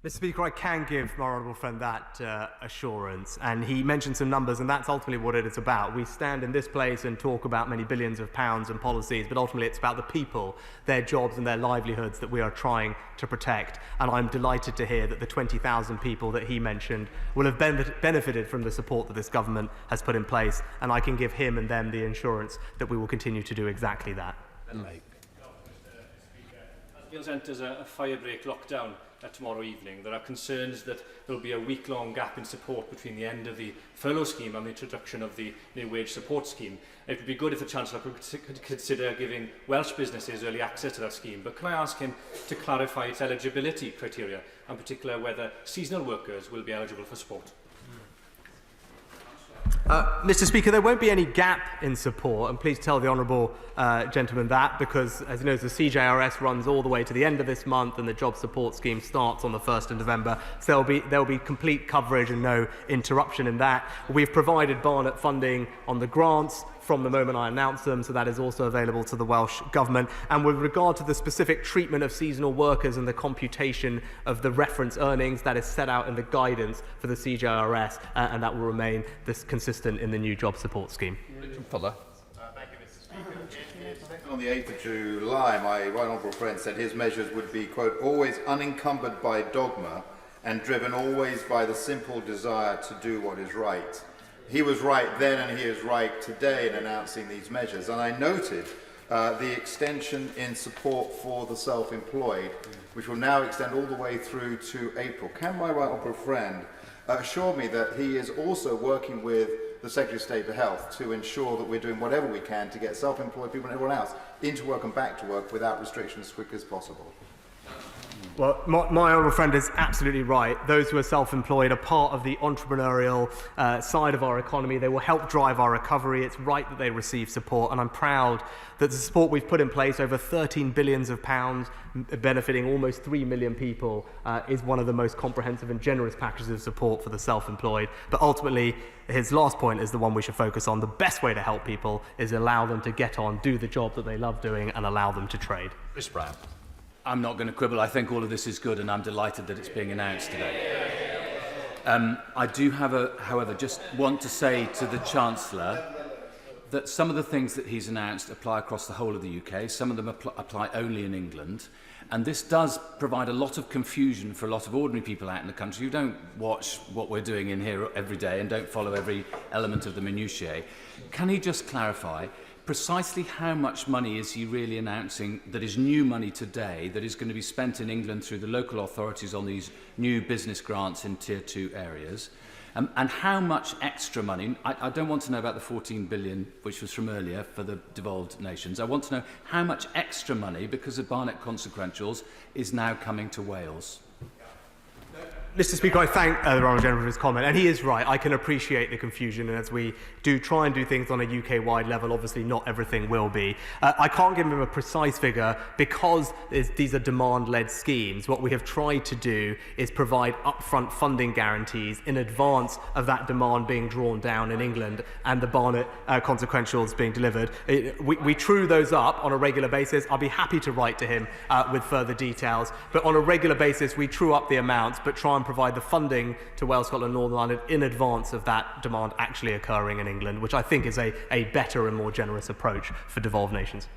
Mr. Speaker, I can give my honourable friend that assurance, and he mentioned some numbers, and that's ultimately what it is about. We stand in this place and talk about many billions of pounds and policies, but ultimately it's about the people, their jobs and their livelihoods that we are trying to protect. And I'm delighted to hear that the 20,000 people that he mentioned will have benefited from the support that this government has put in place, and I can give him and them the assurance that we will continue to do exactly that. Wales enters a firebreak lockdown tomorrow evening. There are concerns that there will be a week-long gap in support between the end of the furlough scheme and the introduction of the new wage support scheme. It would be good if the Chancellor could consider giving Welsh businesses early access to that scheme, but can I ask him to clarify its eligibility criteria, and in particular whether seasonal workers will be eligible for support? Mr. Speaker, there won't be any gap in support, and please tell the honourable gentleman that, because, as he knows, the CJRS runs all the way to the end of this month, and the job support scheme starts on the 1st of November. So there'll be complete coverage and no interruption in that. We've provided Barnet funding on the grants from the moment I announce them, so that is also available to the Welsh Government. And with regard to the specific treatment of seasonal workers and the computation of the reference earnings, that is set out in the guidance for the CJRS, and that will remain consistent in the new job support scheme. Fuller. Thank you, Mr. Speaker. On the 8th of July, my right honourable friend said his measures would be, quote, always unencumbered by dogma and driven always by the simple desire to do what is right. He was right then and he is right today in announcing these measures. And I noted the extension in support for the self-employed, which will now extend all the way through to April. Can my right honourable friend assure me that he is also working with the Secretary of State for Health to ensure that we're doing whatever we can to get self-employed people and everyone else into work and back to work without restrictions as quick as possible? Well, my honourable friend is absolutely right. Those who are self-employed are part of the entrepreneurial side of our economy. They will help drive our recovery. It's right that they receive support, and I'm proud that the support we've put in place, over £13 billion, benefiting almost 3 million people, is one of the most comprehensive and generous packages of support for the self-employed. But ultimately, his last point is the one we should focus on. The best way to help people is allow them to get on, do the job that they love doing, and allow them to trade. Chris Brown. I'm not going to quibble. I think all of this is good, and I'm delighted that it's being announced today. I do, however, just want to say to the Chancellor that some of the things that he's announced apply across the whole of the UK. Some of them apply only in England. And this does provide a lot of confusion for a lot of ordinary people out in the country who don't watch what we're doing in here every day and don't follow every element of the minutiae. Can he just clarify precisely how much money is he really announcing that is new money today that is going to be spent in England through the local authorities on these new business grants in Tier 2 areas? And how much extra money, I don't want to know about the 14 billion, which was from earlier, for the devolved nations. I want to know how much extra money, because of Barnet consequentials, is now coming to Wales. Mr. Speaker, I thank the Honourable Gentleman for his comment, and he is right. I can appreciate the confusion, and as we do try and do things on a UK-wide level, obviously not everything will be. I can't give him a precise figure because these are demand-led schemes. What we have tried to do is provide upfront funding guarantees in advance of that demand being drawn down in England and the Barnett consequentials being delivered. We true those up on a regular basis. I'll be happy to write to him with further details, but on a regular basis we true up the amounts but try and provide the funding to Wales, Scotland, Northern Ireland in advance of that demand actually occurring in England, which I think is a better and more generous approach for devolved nations.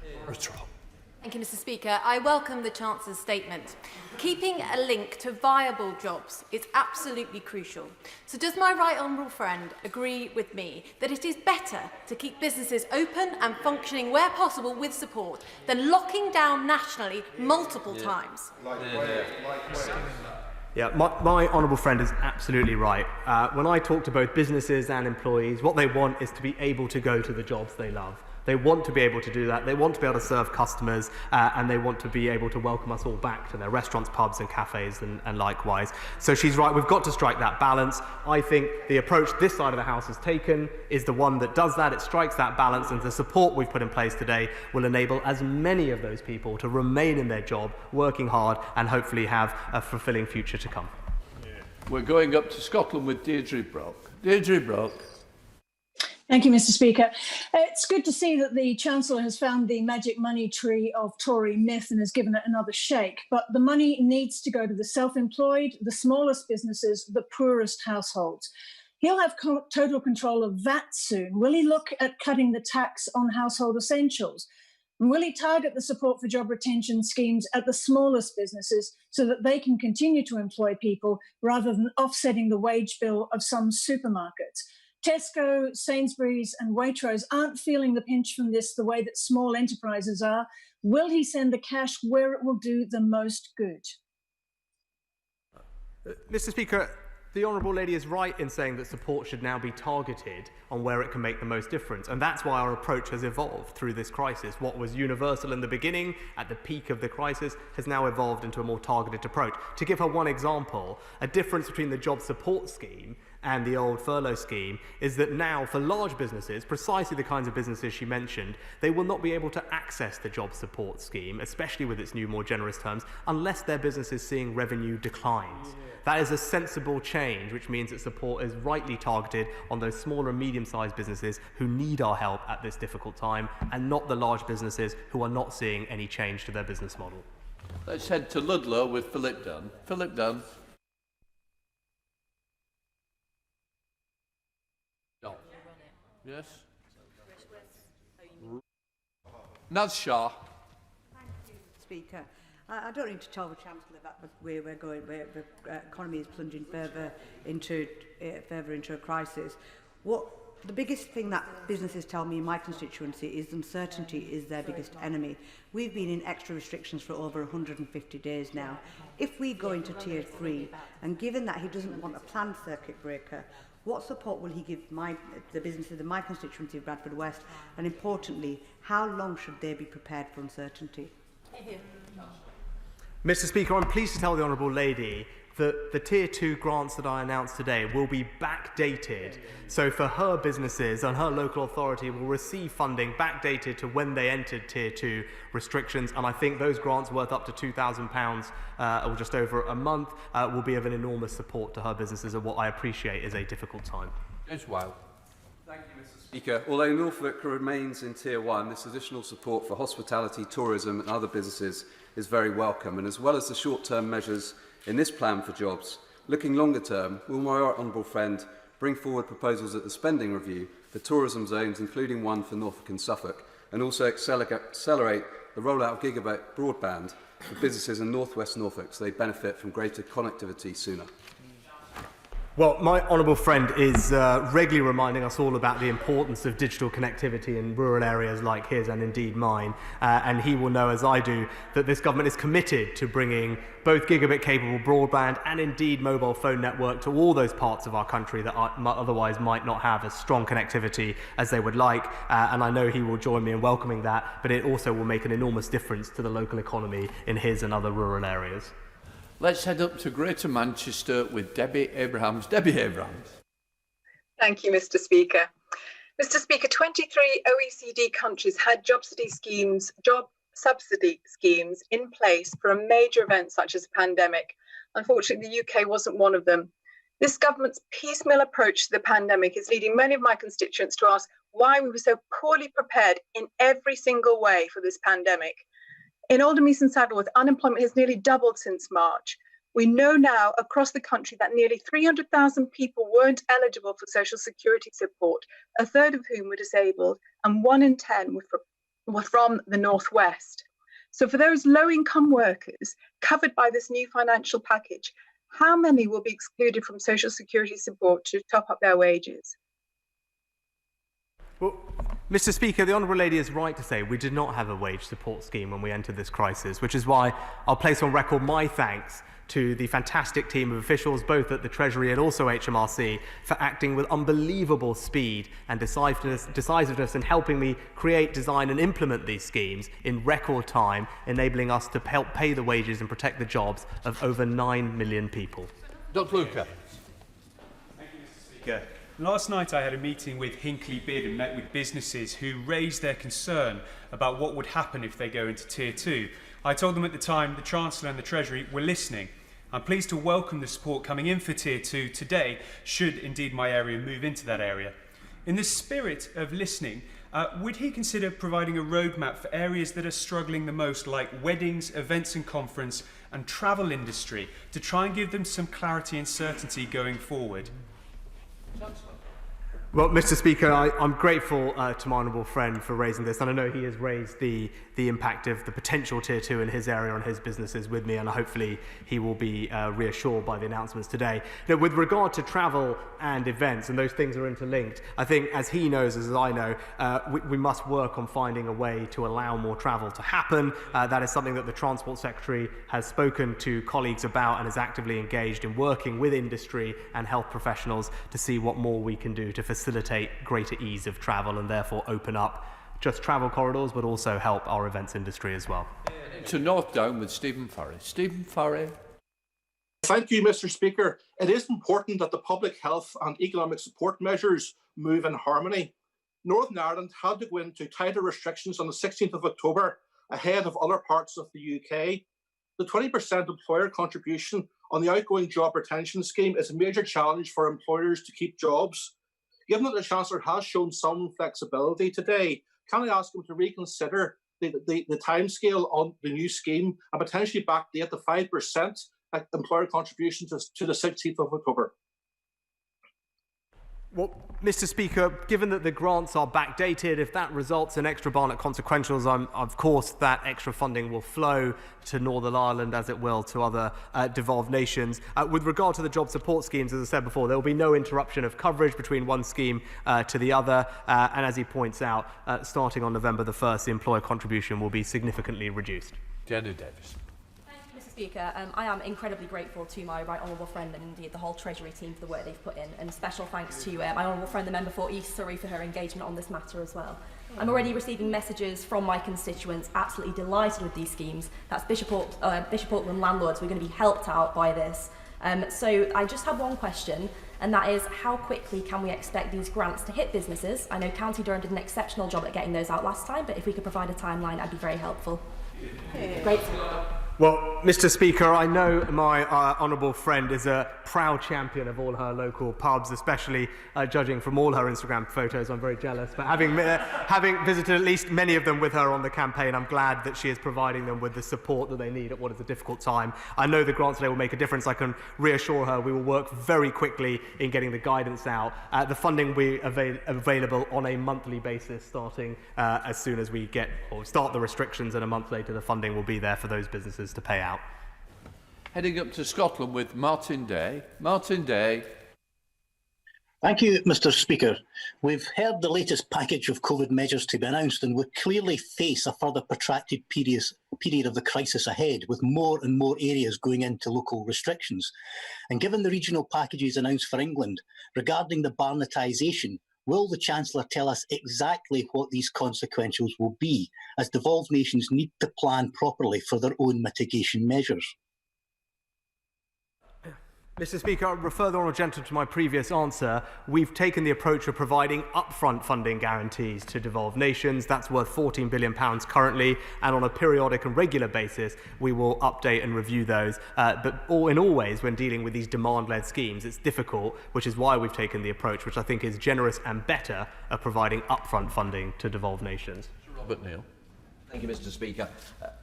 Thank you, Mr. Speaker. I welcome the Chancellor's statement. Keeping a link to viable jobs is absolutely crucial. So does my right honourable friend agree with me that it is better to keep businesses open and functioning where possible with support than locking down nationally multiple times? Yeah, my honourable friend is absolutely right. When I talk to both businesses and employees, what they want is to be able to go to the jobs they love. They want to be able to do that. They want to be able to serve customers, and they want to be able to welcome us all back to their restaurants, pubs and cafes and likewise. So she's right, we've got to strike that balance. I think the approach this side of the House has taken is the one that does that. It strikes that balance, and the support we've put in place today will enable as many of those people to remain in their job, working hard, and hopefully have a fulfilling future to come. We're going up to Scotland with Deirdre Brock. Deirdre Brock. Thank you, Mr. Speaker. It's good to see that the Chancellor has found the magic money tree of Tory myth and has given it another shake. But the money needs to go to the self-employed, the smallest businesses, the poorest households. He'll have total control of that soon. Will he look at cutting the tax on household essentials? And will he target the support for job retention schemes at the smallest businesses so that they can continue to employ people rather than offsetting the wage bill of some supermarkets? Tesco, Sainsbury's and Waitrose aren't feeling the pinch from this the way that small enterprises are. Will he send the cash where it will do the most good? Mr. Speaker, the Honourable Lady is right in saying that support should now be targeted on where it can make the most difference. And that's why our approach has evolved through this crisis. What was universal in the beginning, at the peak of the crisis, has now evolved into a more targeted approach. To give her one example, a difference between the job support scheme and the old furlough scheme is that now for large businesses, precisely the kinds of businesses she mentioned, they will not be able to access the job support scheme, especially with its new more generous terms, unless their business is seeing revenue declines. That is a sensible change, which means that support is rightly targeted on those smaller and medium-sized businesses who need our help at this difficult time, and not the large businesses who are not seeing any change to their business model. Let's head to Ludlow with Philip Dunn. Philip Dunn. Yes. Naz Shah. Speaker, I don't need to tell the Chancellor that we're going, where the economy is plunging further into a crisis. The biggest thing that businesses tell me in my constituency is uncertainty is their biggest enemy. We've been in extra restrictions for over 150 days now. If we go into Tier 3, and given that he doesn't want a planned circuit breaker, what support will he give the businesses in my constituency of Bradford West? And importantly, how long should they be prepared for uncertainty? Mr. Speaker, I'm pleased to tell the Honourable Lady that the Tier 2 grants that I announced today will be backdated. So for her businesses and her local authority will receive funding backdated to when they entered Tier 2 restrictions. And I think those grants worth up to £2,000 or just over a month will be of an enormous support to her businesses and what I appreciate is a difficult time. James Wow. Thank you, Mr. Speaker. Although Norfolk remains in Tier 1, this additional support for hospitality, tourism and other businesses is very welcome. And as well as the short-term measures in this plan for jobs, looking longer term, will my honourable friend bring forward proposals at the spending review for tourism zones, including one for Norfolk and Suffolk, and also accelerate the rollout of gigabit broadband for businesses in North West Norfolk so they benefit from greater connectivity sooner? Well, my honourable friend is regularly reminding us all about the importance of digital connectivity in rural areas like his and indeed mine, and he will know, as I do, that this government is committed to bringing both gigabit-capable broadband and indeed mobile phone network to all those parts of our country that otherwise might not have as strong connectivity as they would like, and I know he will join me in welcoming that, but it also will make an enormous difference to the local economy in his and other rural areas. Let's head up to Greater Manchester with Debbie Abrahams. Debbie Abrahams. Thank you, Mr. Speaker. Mr. Speaker, 23 OECD countries had job subsidy schemes in place for a major event such as a pandemic. Unfortunately, the UK wasn't one of them. This government's piecemeal approach to the pandemic is leading many of my constituents to ask why we were so poorly prepared in every single way for this pandemic. In Oldham East and Saddleworth, unemployment has nearly doubled since March. We know now across the country that nearly 300,000 people weren't eligible for social security support, a third of whom were disabled, and 1 in 10 were from the Northwest. So for those low-income workers covered by this new financial package, how many will be excluded from social security support to top up their wages? Well, Mr. Speaker, the Honourable Lady is right to say we did not have a wage support scheme when we entered this crisis, which is why I'll place on record my thanks to the fantastic team of officials, both at the Treasury and also HMRC, for acting with unbelievable speed and decisiveness in helping me create, design and implement these schemes in record time, enabling us to help pay the wages and protect the jobs of over 9 million people. Dr. Luca. Thank you, Mr. Speaker. Last night I had a meeting with Hinckley Bid and met with businesses who raised their concern about what would happen if they go into Tier 2. I told them at the time the Chancellor and the Treasury were listening. I'm pleased to welcome the support coming in for Tier 2 today, should indeed my area move into that area. In the spirit of listening, would he consider providing a roadmap for areas that are struggling the most, like weddings, events and conference and travel industry, to try and give them some clarity and certainty going forward? Well, Mr. Speaker, I'm grateful to my honourable friend for raising this, and I know he has raised the impact of the potential Tier 2 in his area and his businesses with me, and hopefully he will be reassured by the announcements today. Now, with regard to travel and events, and those things are interlinked, I think, as he knows, as I know, we must work on finding a way to allow more travel to happen. That is something that the Transport Secretary has spoken to colleagues about and is actively engaged in working with industry and health professionals to see what more we can do to facilitate greater ease of travel and therefore open up just travel corridors, but also help our events industry as well. To North Down with Stephen Furry. Stephen Furry. Thank you, Mr. Speaker. It is important that the public health and economic support measures move in harmony. Northern Ireland had to go into tighter restrictions on the 16th of October ahead of other parts of the UK. The 20% employer contribution on the outgoing job retention scheme is a major challenge for employers to keep jobs. Given that the Chancellor has shown some flexibility today, can I ask him to reconsider the timescale on the new scheme and potentially backdate the 5% employer contribution to the 16th of October? Well, Mr. Speaker, given that the grants are backdated, if that results in extra Barnett consequentials, of course that extra funding will flow to Northern Ireland as it will to other devolved nations. With regard to the job support schemes, as I said before, there will be no interruption of coverage between one scheme to the other. And as he points out, starting on November the 1st, the employer contribution will be significantly reduced. Jenny Davis. Speaker, I am incredibly grateful to my right honourable friend and indeed the whole Treasury team for the work they've put in, and special thanks to my honourable friend the member for East Surrey for her engagement on this matter as well. I'm already receiving messages from my constituents absolutely delighted with these schemes. That's Bishop Auckland landlords. We're going to be helped out by this. So I just have one question, and that is how quickly can we expect these grants to hit businesses? I know County Durham did an exceptional job at getting those out last time, but if we could provide a timeline, that'd be very helpful. Grateful. Well, Mr. Speaker, I know my honourable friend is a proud champion of all her local pubs, especially judging from all her Instagram photos. I'm very jealous, but having visited at least many of them with her on the campaign, I'm glad that she is providing them with the support that they need at what is a difficult time. I know the grants today will make a difference. I can reassure her we will work very quickly in getting the guidance out. The funding will be available on a monthly basis, starting as soon as we start the restrictions, and a month later the funding will be there for those businesses to pay out. Heading up to Scotland with Martin Day. Martin Day. Thank you, Mr. Speaker. We've heard the latest package of COVID measures to be announced, and we clearly face a further protracted period of the crisis ahead, with more and more areas going into local restrictions. And given the regional packages announced for England regarding the Barnettisation, will the Chancellor tell us exactly what these consequentials will be, as devolved nations need to plan properly for their own mitigation measures? Mr. Speaker, I refer the Honourable Gentleman to my previous answer. We've taken the approach of providing upfront funding guarantees to devolved nations. That's worth £14 billion currently, and on a periodic and regular basis, we will update and review those. But in all ways, when dealing with these demand-led schemes, it's difficult, which is why we've taken the approach, which I think is generous and better, of providing upfront funding to devolved nations. Robert Neal. Thank you, Mr. Speaker.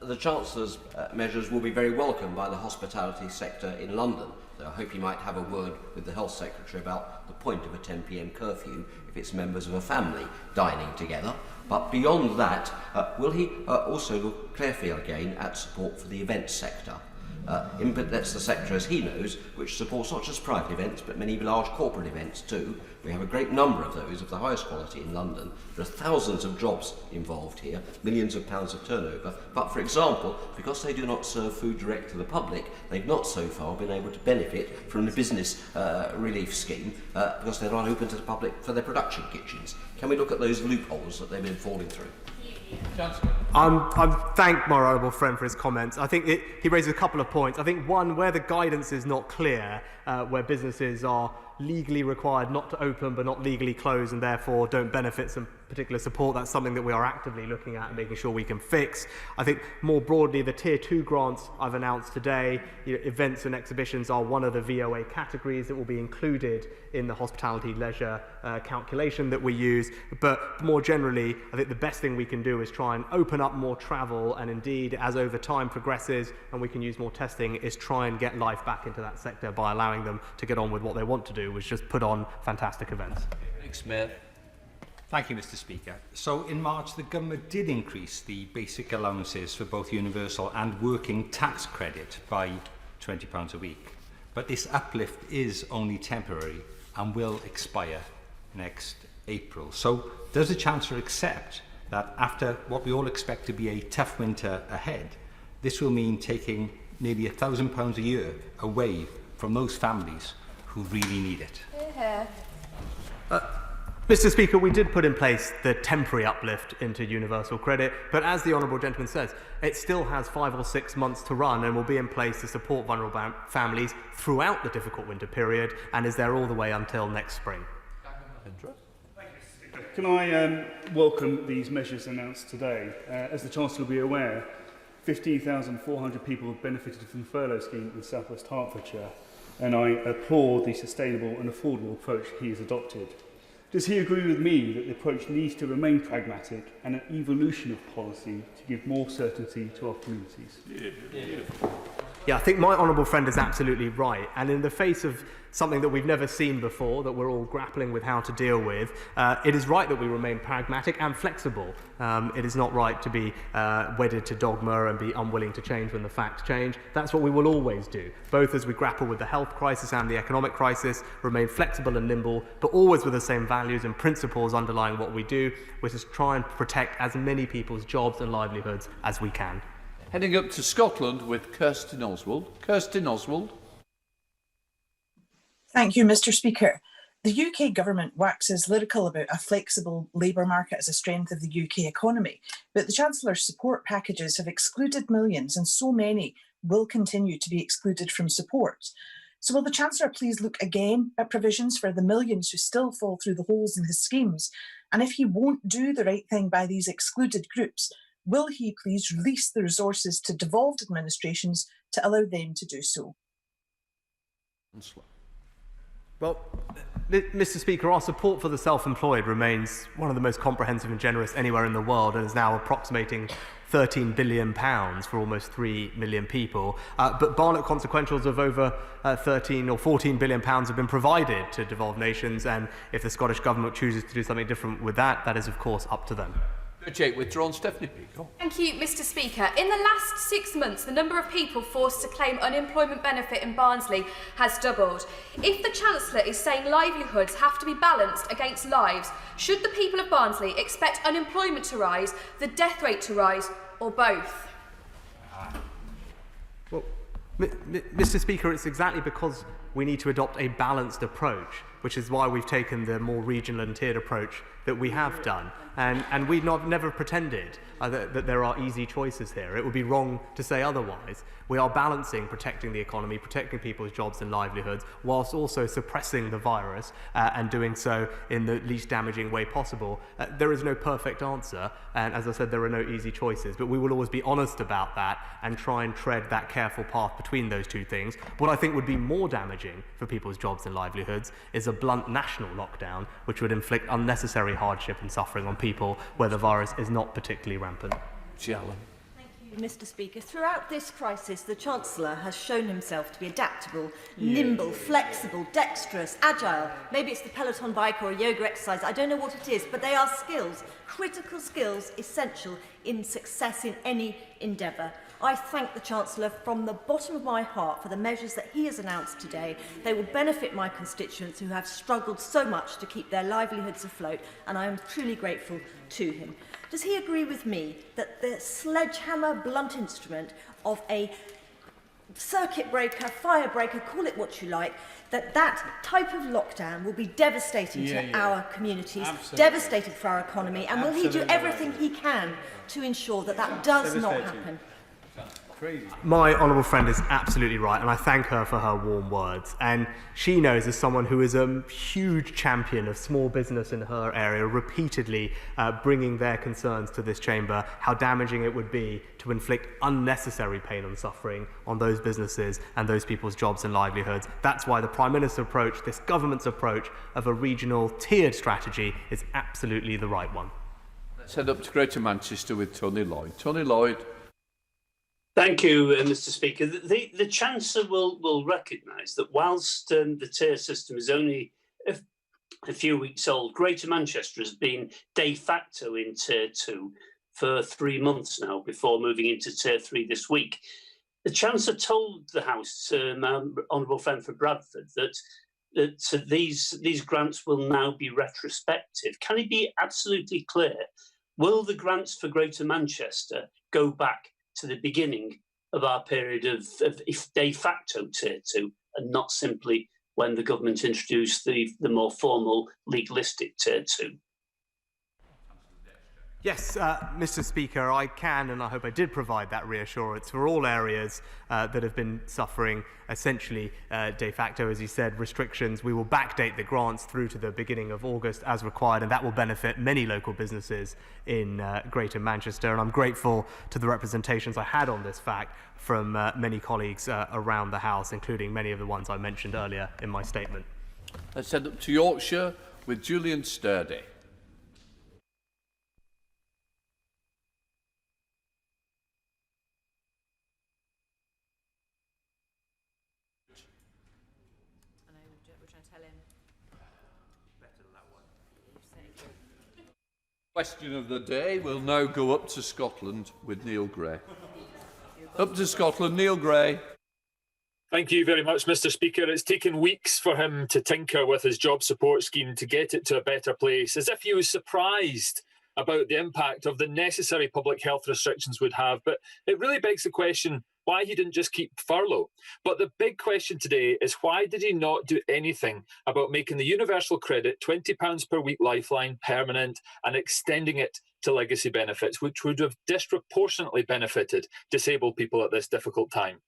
The Chancellor's measures will be very welcome by the hospitality sector in London. So I hope he might have a word with the Health Secretary about the point of a 10 p.m. curfew if it's members of a family dining together. But beyond that, will he also look carefully again at support for the events sector? That's the sector, as he knows, which supports not just private events but many large corporate events too. We have a great number of those of the highest quality in London. There are thousands of jobs involved here, millions of pounds of turnover. But for example, because they do not serve food direct to the public, they've not so far been able to benefit from the business relief scheme because they're not open to the public for their production kitchens. Can we look at those loopholes that they've been falling through? I thank my honourable friend for his comments. I think he raises a couple of points. I think one, where the guidance is not clear, where businesses are legally required not to open but not legally close and therefore don't benefit some particular support, that's something that we are actively looking at and making sure we can fix. I think more broadly, the Tier 2 grants I've announced today, events and exhibitions are one of the VOA categories that will be included in the hospitality leisure calculation that we use. But more generally, I think the best thing we can do is try and open up more travel, and indeed, as over time progresses and we can use more testing, is try and get life back into that sector by allowing them to get on with what they want to do, which is just put on fantastic events. Nick Smith. Thank you, Mr. Speaker. So in March, the government did increase the basic allowances for both universal and working tax credit by £20 a week. But this uplift is only temporary and will expire next April. So does the Chancellor accept that after what we all expect to be a tough winter ahead, this will mean taking nearly £1,000 a year away from those families who really need it? Mr. Speaker, we did put in place the temporary uplift into universal credit, but as the honourable gentleman says, it still has 5 or 6 months to run and will be in place to support vulnerable families throughout the difficult winter period and is there all the way until next spring. Can I welcome these measures announced today? As the Chancellor will be aware, 15,400 people have benefited from the furlough scheme in South West Hertfordshire, and I applaud the sustainable and affordable approach he has adopted. Does he agree with me that the approach needs to remain pragmatic and an evolution of policy to give more certainty to our communities? Yeah, I think my honourable friend is absolutely right. And in the face of something that we've never seen before, that we're all grappling with how to deal with, it is right that we remain pragmatic and flexible. It is not right to be wedded to dogma and be unwilling to change when the facts change. That's what we will always do, both as we grapple with the health crisis and the economic crisis, remain flexible and nimble, but always with the same values and principles underlying what we do, which is try and protect as many people's jobs and livelihoods as we can. Heading up to Scotland with Kirstin Oswald. Kirstin Oswald. Thank you, Mr. Speaker. The UK government waxes lyrical about a flexible labour market as a strength of the UK economy, but the Chancellor's support packages have excluded millions and so many will continue to be excluded from support. So will the Chancellor please look again at provisions for the millions who still fall through the holes in his schemes? And if he won't do the right thing by these excluded groups, will he please release the resources to devolved administrations to allow them to do so? Well, Mr. Speaker, our support for the self-employed remains one of the most comprehensive and generous anywhere in the world and is now approximating £13 billion for almost 3 million people. But Barnett consequentials of over 13 or 14 billion pounds have been provided to devolved nations, and if the Scottish Government chooses to do something different with that, that is of course up to them. Withdrawn. Stephanie Peacock. Thank you, Mr. Speaker. In the last 6 months, the number of people forced to claim unemployment benefit in Barnsley has doubled. If the Chancellor is saying livelihoods have to be balanced against lives, should the people of Barnsley expect unemployment to rise, the death rate to rise, or both? Well, Mr. Speaker, it's exactly because we need to adopt a balanced approach which is why we've taken the more regional and tiered approach that we have done. And we've never pretended that there are easy choices here. It would be wrong to say otherwise. We are balancing protecting the economy, protecting people's jobs and livelihoods, whilst also suppressing the virus and doing so in the least damaging way possible. There is no perfect answer, and as I said, there are no easy choices, but we will always be honest about that and try and tread that careful path between those two things. What I think would be more damaging for people's jobs and livelihoods is a blunt national lockdown, which would inflict unnecessary hardship and suffering on people where the virus is not particularly rampant. Mr. Speaker, throughout this crisis, the Chancellor has shown himself to be adaptable, nimble, flexible, dexterous, agile. Maybe it's the Peloton bike or a yoga exercise, I don't know what it is, but they are skills, critical skills, essential in success in any endeavour. I thank the Chancellor from the bottom of my heart for the measures that he has announced today. They will benefit my constituents who have struggled so much to keep their livelihoods afloat, and I am truly grateful to him. Does he agree with me that the sledgehammer blunt instrument of a circuit breaker, fire breaker, call it what you like, that type of lockdown will be devastating to our communities, devastating for our economy, and will he do everything he can to ensure that that does not happen? My honourable friend is absolutely right, and I thank her for her warm words. And she knows, as someone who is a huge champion of small business in her area, repeatedly bringing their concerns to this chamber, how damaging it would be to inflict unnecessary pain and suffering on those businesses and those people's jobs and livelihoods. That's why the Prime Minister's approach, this government's approach of a regional tiered strategy, is absolutely the right one. Let's head up to Greater Manchester with Tony Lloyd. Tony Lloyd. Thank you, Mr. Speaker. The Chancellor will recognise that whilst the tier system is only a few weeks old, Greater Manchester has been de facto in Tier 2 for 3 months now before moving into Tier 3 this week. The Chancellor told the House, my honourable friend for Bradford, that these grants will now be retrospective. Can he be absolutely clear? Will the grants for Greater Manchester go back to the beginning of our period of de facto Tier 2 and not simply when the government introduced the more formal legalistic Tier 2? Yes, Mr. Speaker, I can, and I hope I did provide that reassurance for all areas that have been suffering essentially de facto, as you said, restrictions. We will backdate the grants through to the beginning of August as required, and that will benefit many local businesses in Greater Manchester. And I'm grateful to the representations I had on this fact from many colleagues around the House, including many of the ones I mentioned earlier in my statement. Let's head up to Yorkshire with Julian Sturdy. Question of the day will now go up to Scotland with Neil Gray. Up to Scotland, Neil Gray. Thank you very much, Mr. Speaker. It's taken weeks for him to tinker with his job support scheme to get it to a better place, as if he was surprised about the impact of the necessary public health restrictions would have. But it really begs the question why he didn't just keep furlough. But the big question today is why did he not do anything about making the universal credit £20 per week lifeline permanent and extending it to legacy benefits, which would have disproportionately benefited disabled people at this difficult time?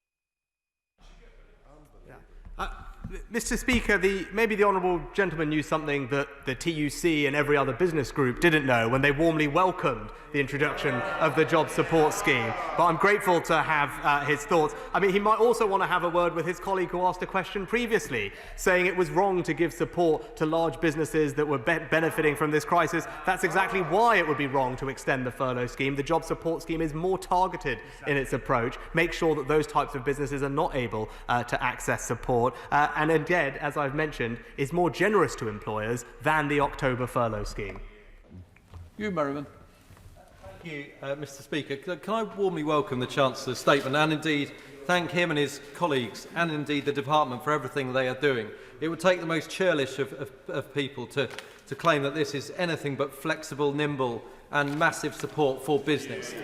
Mr. Speaker, maybe the honourable gentleman knew something that the TUC and every other business group didn't know when they warmly welcomed the introduction of the job support scheme. But I'm grateful to have his thoughts. I mean, he might also want to have a word with his colleague who asked a question previously, saying it was wrong to give support to large businesses that were benefiting from this crisis. That's exactly why it would be wrong to extend the furlough scheme. The job support scheme is more targeted in its approach, make sure that those types of businesses are not able to access support, and indeed, as I've mentioned, is more generous to employers than the October furlough scheme. You, Merriman. Thank you, Mr. Speaker. Can I warmly welcome the Chancellor's statement and indeed thank him and his colleagues and indeed the Department for everything they are doing. It would take the most churlish of people to claim that this is anything but flexible, nimble and massive support for business.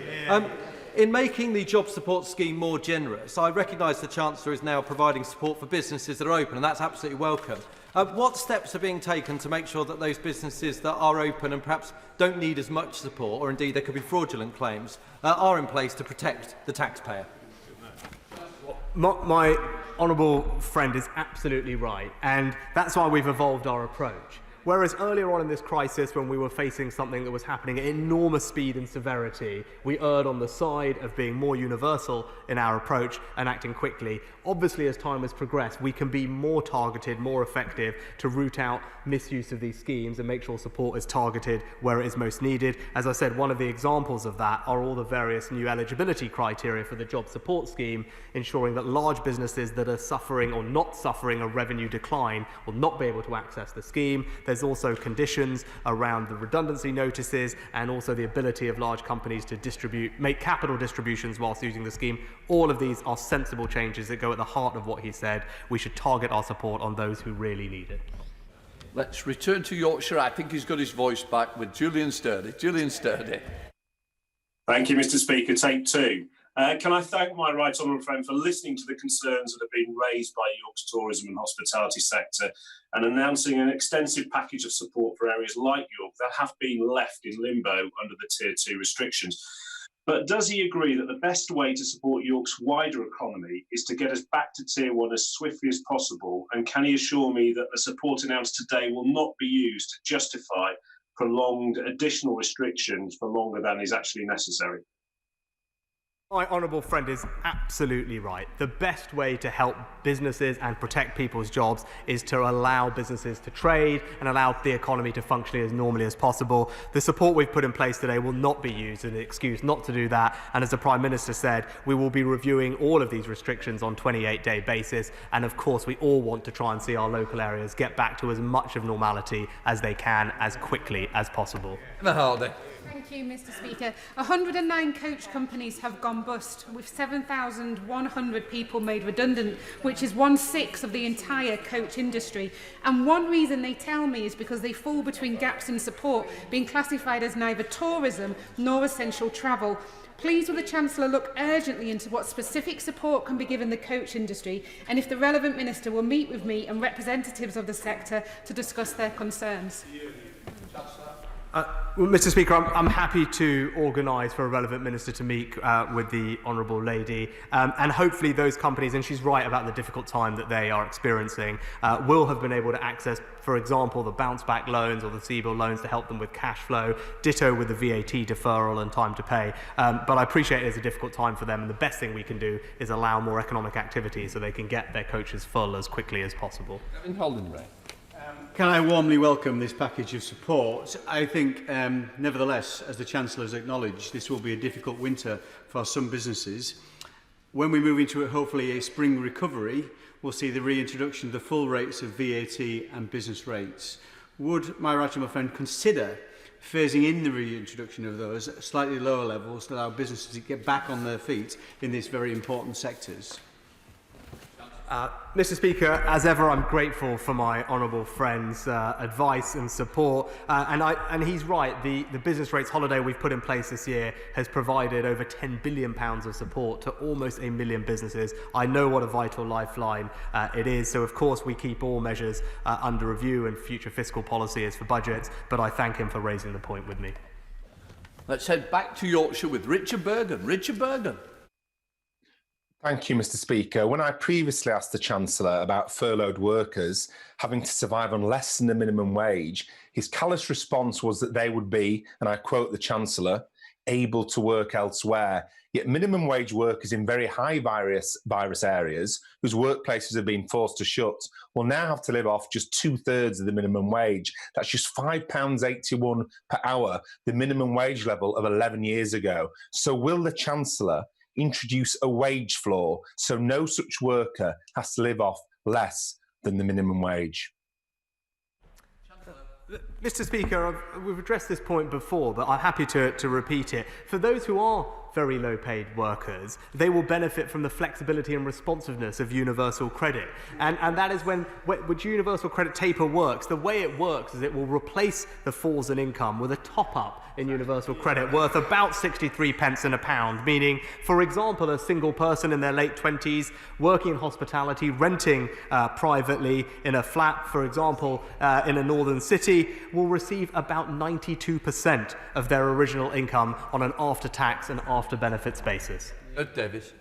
In making the job support scheme more generous, I recognise the Chancellor is now providing support for businesses that are open, and that's absolutely welcome. What steps are being taken to make sure that those businesses that are open and perhaps don't need as much support, or indeed there could be fraudulent claims, are in place to protect the taxpayer? My honourable friend is absolutely right, and that's why we've evolved our approach. Whereas earlier on in this crisis, when we were facing something that was happening at enormous speed and severity, we erred on the side of being more universal in our approach and acting quickly. Obviously, as time has progressed, we can be more targeted, more effective to root out misuse of these schemes and make sure support is targeted where it is most needed. As I said, one of the examples of that are all the various new eligibility criteria for the job support scheme, ensuring that large businesses that are suffering or not suffering a revenue decline will not be able to access the scheme. There's also conditions around the redundancy notices and also the ability of large companies to make capital distributions whilst using the scheme. All of these are sensible changes that go at the heart of what he said. We should target our support on those who really need it. Let's return to Yorkshire. I think he's got his voice back with Julian Sturdy. Julian Sturdy. Thank you, Mr. Speaker. Take two. Can I thank my right honourable friend for listening to the concerns that have been raised by York's tourism and hospitality sector and announcing an extensive package of support for areas like York that have been left in limbo under the Tier 2 restrictions. But does he agree that the best way to support York's wider economy is to get us back to Tier 1 as swiftly as possible? And can he assure me that the support announced today will not be used to justify prolonged additional restrictions for longer than is actually necessary? My honourable friend is absolutely right. The best way to help businesses and protect people's jobs is to allow businesses to trade and allow the economy to function as normally as possible. The support we've put in place today will not be used as an excuse not to do that. And as the Prime Minister said, we will be reviewing all of these restrictions on a 28-day basis. And of course, we all want to try and see our local areas get back to as much of normality as they can as quickly as possible. Thank you, Mr. Speaker. 109 coach companies have gone bust, with 7,100 people made redundant, which is 1/6 of the entire coach industry. And one reason they tell me is because they fall between gaps in support, being classified as neither tourism nor essential travel. Please will the Chancellor look urgently into what specific support can be given the coach industry, and if the relevant minister will meet with me and representatives of the sector to discuss their concerns. Well, Mr. Speaker, I'm happy to organise for a relevant minister to meet with the Honourable Lady, and hopefully those companies, and she's right about the difficult time that they are experiencing, will have been able to access, for example, the bounce back loans or the CBIL loans to help them with cash flow, ditto with the VAT deferral and time to pay. But I appreciate it is a difficult time for them, and the best thing we can do is allow more economic activity so they can get their coaches full as quickly as possible. Can I warmly welcome this package of support? I think, nevertheless, as the Chancellor has acknowledged, this will be a difficult winter for some businesses. When we move into hopefully a spring recovery, we'll see the reintroduction of the full rates of VAT and business rates. Would my right honourable friend consider phasing in the reintroduction of those at slightly lower levels to allow businesses to get back on their feet in these very important sectors? Mr. Speaker, as ever, I'm grateful for my honourable friend's advice and support. And he's right, the business rates holiday we've put in place this year has provided over £10 billion of support to almost 1 million businesses. I know what a vital lifeline it is. So, of course, we keep all measures under review and future fiscal policy is for budgets. But I thank him for raising the point with me. Let's head back to Yorkshire with Richard Bergen. Richard Bergen. Thank you, Mr. Speaker. When I previously asked the Chancellor about furloughed workers having to survive on less than the minimum wage, his callous response was that they would be, and I quote the Chancellor, able to work elsewhere. Yet minimum wage workers in very high virus areas, whose workplaces have been forced to shut, will now have to live off just 2/3 of the minimum wage. That's just £5.81 per hour, the minimum wage level of 11 years ago. So will the Chancellor introduce a wage floor so no such worker has to live off less than the minimum wage? Mr. Speaker, we've addressed this point before, but I'm happy to repeat it. For those who are very low-paid workers, they will benefit from the flexibility and responsiveness of universal credit. And that is which universal credit taper works. The way it works is it will replace the falls in income with a top-up in universal credit worth about 63 pence in a pound, meaning, for example, a single person in their late 20s working in hospitality, renting privately in a flat, for example, in a northern city, will receive about 92% of their original income on an after-tax and after-benefits basis. Davis.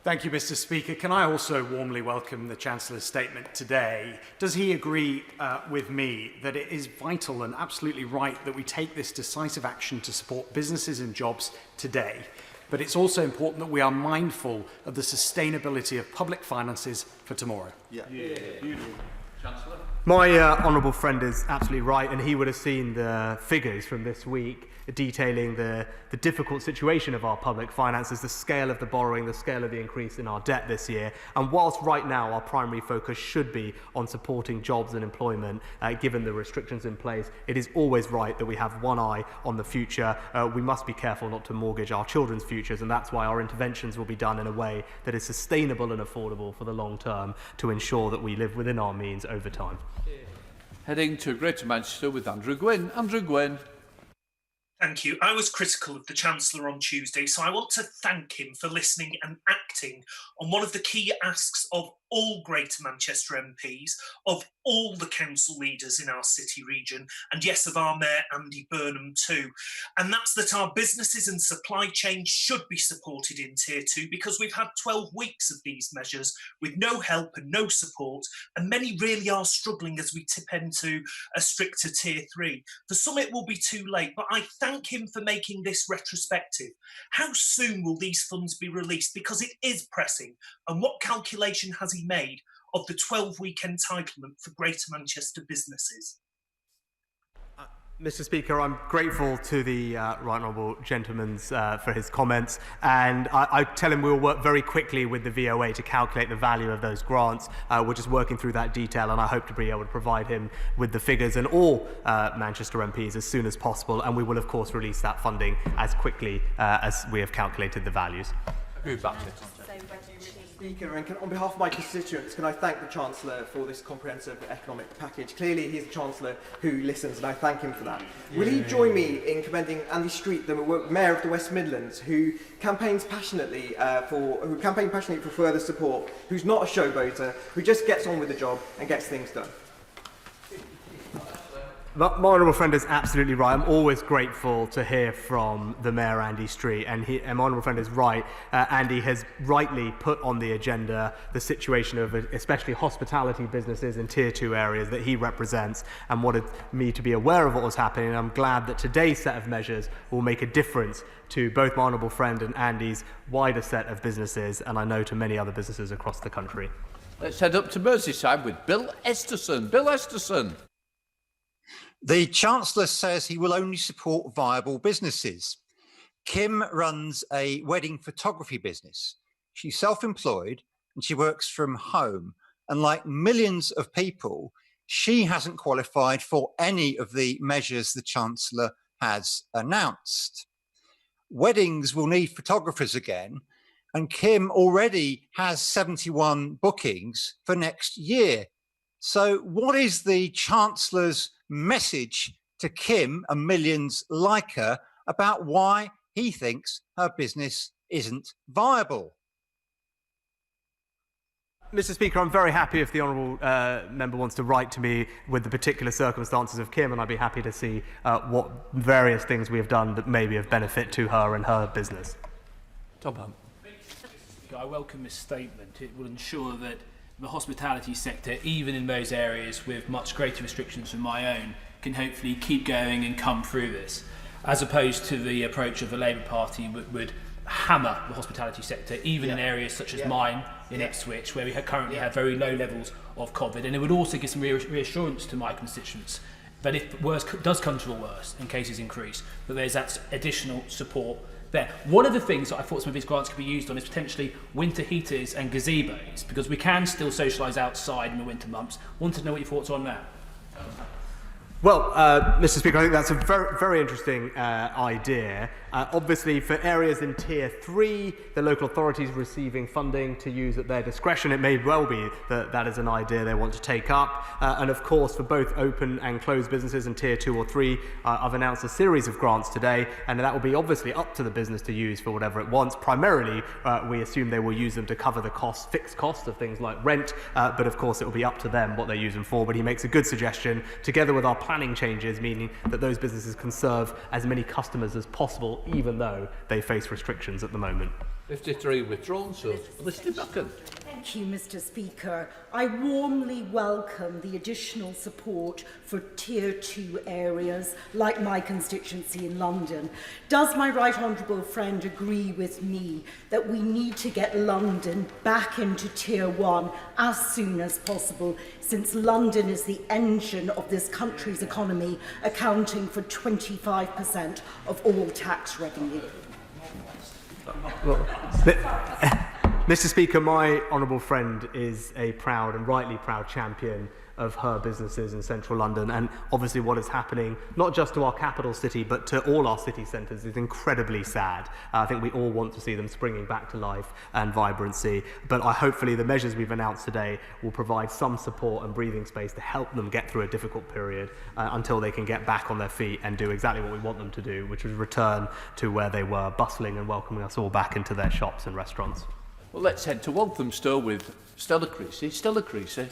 Thank you, Mr. Speaker. Can I also warmly welcome the Chancellor's statement today? Does he agree with me that it is vital and absolutely right that we take this decisive action to support businesses and jobs today? But it's also important that we are mindful of the sustainability of public finances for tomorrow. Chancellor. My honourable friend is absolutely right, and he would have seen the figures from this week detailing the difficult situation of our public finances, the scale of the borrowing, the scale of the increase in our debt this year. And whilst right now our primary focus should be on supporting jobs and employment, given the restrictions in place, it is always right that we have one eye on the future. We must be careful not to mortgage our children's futures, and that's why our interventions will be done in a way that is sustainable and affordable for the long term to ensure that we live within our means over time. Heading to Greater Manchester with Andrew Gwynn. Andrew Gwynn. Thank you. I was critical of the Chancellor on Tuesday, so I want to thank him for listening and acting on one of the key asks of all Greater Manchester MPs, of all the council leaders in our city region, and yes, of our Mayor Andy Burnham too. And that's that our businesses and supply chain should be supported in Tier 2 because we've had 12 weeks of these measures with no help and no support, and many really are struggling as we tip into a stricter Tier 3. For some it will be too late, but I thank him for making this retrospective. How soon will these funds be released? Because it is pressing. And what calculation has he made of the 12-week entitlement for Greater Manchester businesses? Mr. Speaker, I'm grateful to the right honourable gentleman for his comments, and I tell him we'll work very quickly with the VOA to calculate the value of those grants. We're just working through that detail, and I hope to be able to provide him with the figures and all Manchester MPs as soon as possible, and we will of course release that funding as quickly as we have calculated the values. Speaker, and on behalf of my constituents, can I thank the Chancellor for this comprehensive economic package. Clearly, he's a Chancellor who listens, and I thank him for that. Will he join me in commending Andy Street, the Mayor of the West Midlands, who campaigns passionately for further support, who's not a showboater, who just gets on with the job and gets things done? My honourable friend is absolutely right. I'm always grateful to hear from the Mayor, Andy Street, and my honourable friend is right. Andy has rightly put on the agenda the situation of especially hospitality businesses in Tier 2 areas that he represents, and wanted me to be aware of what was happening. And I'm glad that today's set of measures will make a difference to both my honourable friend and Andy's wider set of businesses, and I know to many other businesses across the country. Let's head up to Merseyside with Bill Esterson. Bill Esterson. The Chancellor says he will only support viable businesses. Kim runs a wedding photography business. She's self-employed and she works from home. And like millions of people, she hasn't qualified for any of the measures the Chancellor has announced. Weddings will need photographers again, and Kim already has 71 bookings for next year. So what is the Chancellor's message to Kim and millions like her about why he thinks her business isn't viable? Mr. Speaker, I'm very happy if the honourable member wants to write to me with the particular circumstances of Kim, and I'd be happy to see what various things we have done that may be of benefit to her and her business. Tom Hunt. I welcome this statement. It will ensure that the hospitality sector, even in those areas with much greater restrictions than my own, can hopefully keep going and come through this, as opposed to the approach of the Labour Party would hammer the hospitality sector, even in areas such as mine in Ipswich, where we currently have very low levels of COVID. And it would also give some reassurance to my constituents that if worse does come to the worst and cases increase, that there's that additional support there. One of the things that I thought some of these grants could be used on is potentially winter heaters and gazebos, because we can still socialise outside in the winter months. Want to know what your thoughts are on that? Well, Mr. Speaker, I think that's a very, very interesting idea. Obviously, for areas in Tier 3, the local authorities receiving funding to use at their discretion, it may well be that that is an idea they want to take up. And of course, for both open and closed businesses in Tier 2 or 3, I've announced a series of grants today, and that will be obviously up to the business to use for whatever it wants. Primarily, we assume they will use them to cover the fixed cost of things like rent, but of course it will be up to them what they use them for. But he makes a good suggestion, together with our planning changes, meaning that those businesses can serve as many customers as possible, even though they face restrictions at the moment. 53 withdrawn, so listed back in. Thank you, Mr. Speaker. I warmly welcome the additional support for Tier 2 areas, like my constituency in London. Does my right honourable friend agree with me that we need to get London back into Tier 1 as soon as possible, since London is the engine of this country's economy, accounting for 25% of all tax revenue? Well, Mr. Speaker, my honourable friend is a proud and rightly proud champion of her businesses in central London, and obviously what is happening not just to our capital city but to all our city centres is incredibly sad. I think we all want to see them springing back to life and vibrancy, but hopefully the measures we've announced today will provide some support and breathing space to help them get through a difficult period until they can get back on their feet and do exactly what we want them to do, which is return to where they were, bustling and welcoming us all back into their shops and restaurants. Well, let's head to Walthamstow with Stella Creasy. Stella Creasy.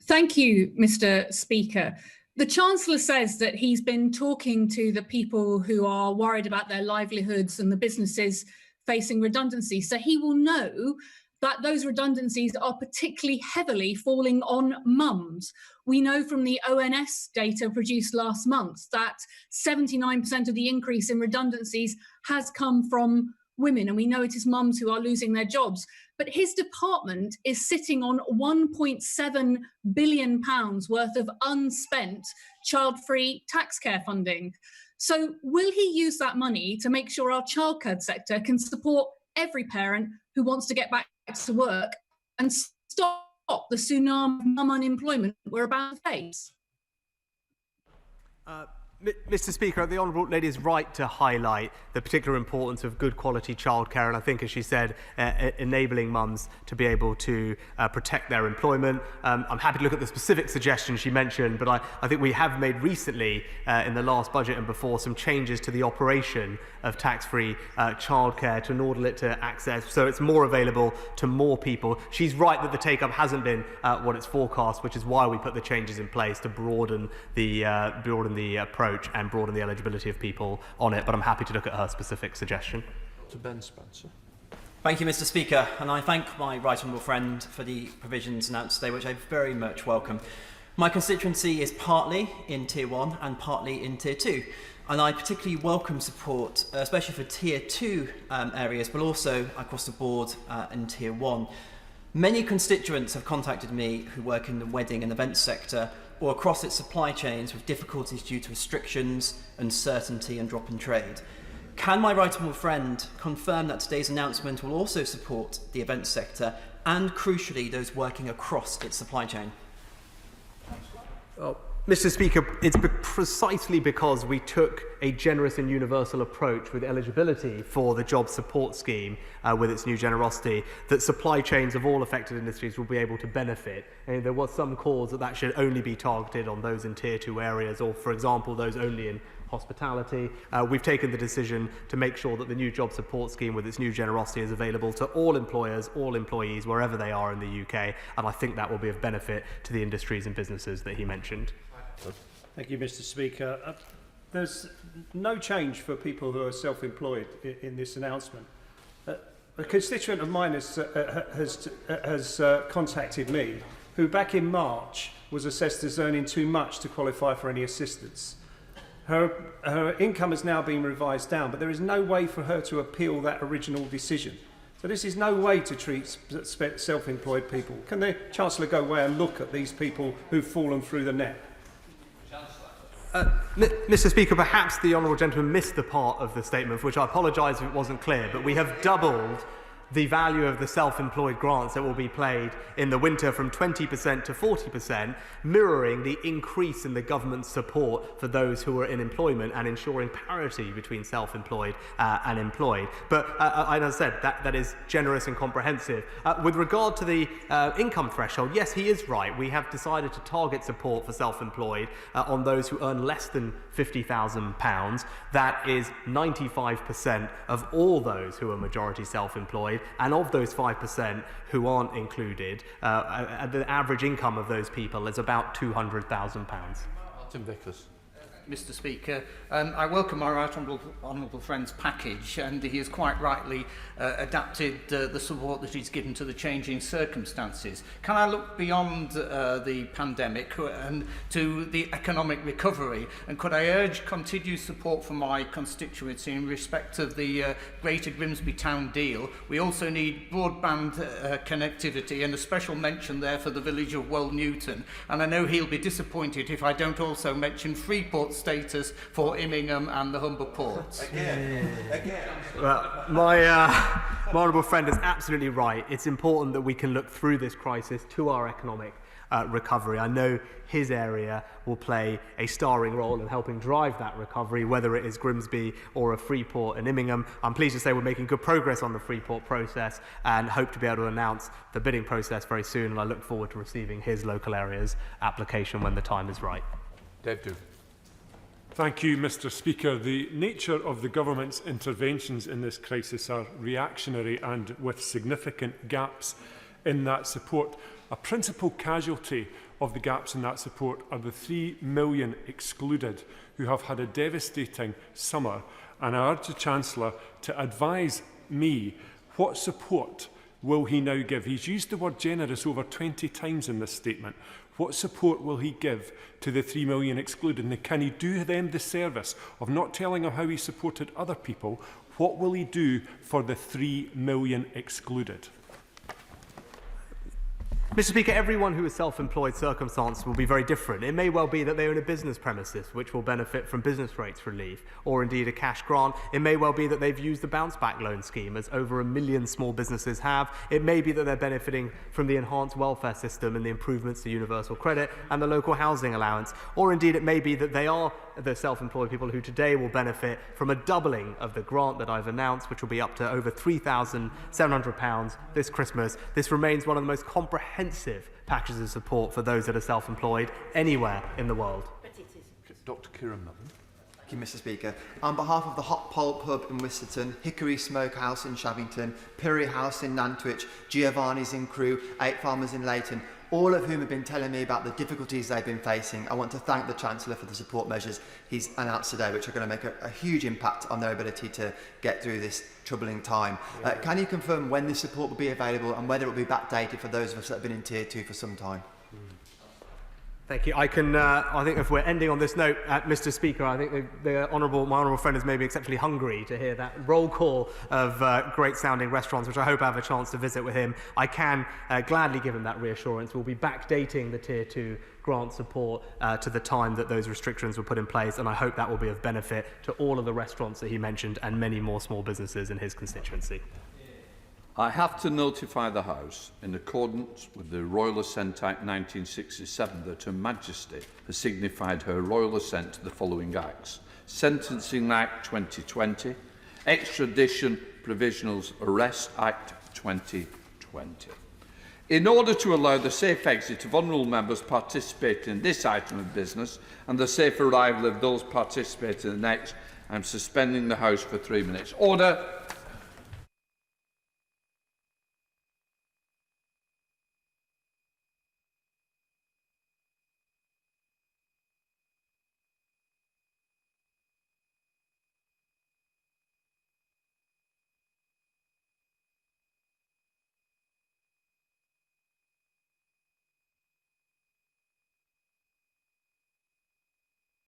Thank you, Mr. Speaker. The Chancellor says that he's been talking to the people who are worried about their livelihoods and the businesses facing redundancy. So he will know that those redundancies are particularly heavily falling on mums. We know from the ONS data produced last month that 79% of the increase in redundancies has come from women, and we know it is mums who are losing their jobs. But his department is sitting on £1.7 billion worth of unspent child-free tax care funding. So will he use that money to make sure our childcare sector can support every parent who wants to get back to work and stop the tsunami of mum unemployment we're about to face? Mr. Speaker, the Honourable Lady is right to highlight the particular importance of good quality childcare, and I think, as she said, enabling mums to be able to protect their employment. I'm happy to look at the specific suggestions she mentioned, but I think we have made recently, in the last budget and before, some changes to the operation of tax-free childcare to enable it to access, so it's more available to more people. She's right that the take-up hasn't been what it's forecast, which is why we put the changes in place to broaden the approach and broaden the eligibility of people on it, but I'm happy to look at her specific suggestion. To Ben Spencer. Thank you, Mr. Speaker, and I thank my right honourable friend for the provisions announced today, which I very much welcome. My constituency is partly in Tier 1 and partly in Tier 2, and I particularly welcome support, especially for Tier 2 areas, but also across the board in Tier 1. Many constituents have contacted me who work in the wedding and events sector or across its supply chains with difficulties due to restrictions, uncertainty and drop in trade. Can my right honourable friend confirm that today's announcement will also support the events sector and, crucially, those working across its supply chain? Mr. Speaker, it's precisely because we took a generous and universal approach with eligibility for the job support scheme with its new generosity that supply chains of all affected industries will be able to benefit. And there was some calls that should only be targeted on those in Tier 2 areas, or, for example, those only in hospitality. We've taken the decision to make sure that the new job support scheme with its new generosity is available to all employers, all employees, wherever they are in the UK, and I think that will be of benefit to the industries and businesses that he mentioned. Thank you, Mr. Speaker. There's no change for people who are self-employed in this announcement. A constituent of mine has contacted me, who back in March was assessed as earning too much to qualify for any assistance. Her income has now been revised down, but there is no way for her to appeal that original decision. So this is no way to treat self-employed people. Can the Chancellor go away and look at these people who've fallen through the net? Mr. Speaker, perhaps the honourable gentleman missed the part of the statement, for which I apologise if it wasn't clear, but we have doubled the value of the self-employed grants that will be paid in the winter from 20% to 40%, mirroring the increase in the government's support for those who are in employment and ensuring parity between self-employed and employed. But as I said, that is generous and comprehensive. With regard to the income threshold, yes, he is right. We have decided to target support for self-employed on those who earn less than £50,000. That is 95% of all those who are majority self-employed, and of those 5% who aren't included, the average income of those people is about £200,000. Martin Vickers. Mr. Speaker, I welcome our honourable friend's package, and he has quite rightly adapted the support that he's given to the changing circumstances. Can I look beyond the pandemic and to the economic recovery, and could I urge continued support from my constituency in respect of the Greater Grimsby Town deal? We also need broadband connectivity, and a special mention there for the village of Well Newton, and I know he'll be disappointed if I don't also mention Freeport status for Immingham and the Humber ports. Again. Well, my honourable friend is absolutely right. It's important that we can look through this crisis to our economic recovery. I know his area will play a starring role in helping drive that recovery, whether it is Grimsby or a Freeport and Immingham. I'm pleased to say we're making good progress on the Freeport process and hope to be able to announce the bidding process very soon, and I look forward to receiving his local area's application when the time is right. Dave Doof. Thank you, Mr. Speaker. The nature of the government's interventions in this crisis are reactionary and with significant gaps in that support. A principal casualty of the gaps in that support are the 3 million excluded who have had a devastating summer, and I urge the Chancellor to advise me what support will he now give. He's used the word generous over 20 times in this statement. What support will he give to the 3 million excluded? And can he do them the service of not telling them how he supported other people? What will he do for the 3 million excluded? Mr. Speaker, everyone who is self-employed circumstance will be very different. It may well be that they own a business premises which will benefit from business rates relief, or indeed a cash grant. It may well be that they've used the bounce back loan scheme, as over 1 million small businesses have. It may be that they're benefiting from the enhanced welfare system and the improvements to universal credit and the local housing allowance. Or indeed it may be that they are the self-employed people who today will benefit from a doubling of the grant that I've announced, which will be up to over £3,700 this Christmas. This remains one of the most comprehensive packages of support for those that are self-employed anywhere in the world. Dr. Kieran Melvin. Thank you, Mr. Speaker. On behalf of the Hot Pulp Pub in Wisterton, Hickory Smokehouse in Shavington, Piri House in Nantwich, Giovanni's in Crewe, 8 Farmers in Leighton, all of whom have been telling me about the difficulties they've been facing, I want to thank the Chancellor for the support measures he's announced today, which are going to make a huge impact on their ability to get through this troubling time. Can you confirm when this support will be available and whether it will be backdated for those of us that have been in Tier 2 for some time? Thank you. I think if we're ending on this note, Mr. Speaker, I think my honourable friend is maybe exceptionally hungry to hear that roll call of great-sounding restaurants, which I hope I have a chance to visit with him. I can gladly give him that reassurance. We'll be backdating the Tier 2 grant support to the time that those restrictions were put in place, and I hope that will be of benefit to all of the restaurants that he mentioned and many more small businesses in his constituency. I have to notify the House, in accordance with the Royal Assent Act 1967, that Her Majesty has signified her royal assent to the following acts: Sentencing Act 2020, Extradition Provisionals Arrest Act 2020. In order to allow the safe exit of honourable members participating in this item of business and the safe arrival of those participating in the next, I am suspending the House for 3 minutes. Order.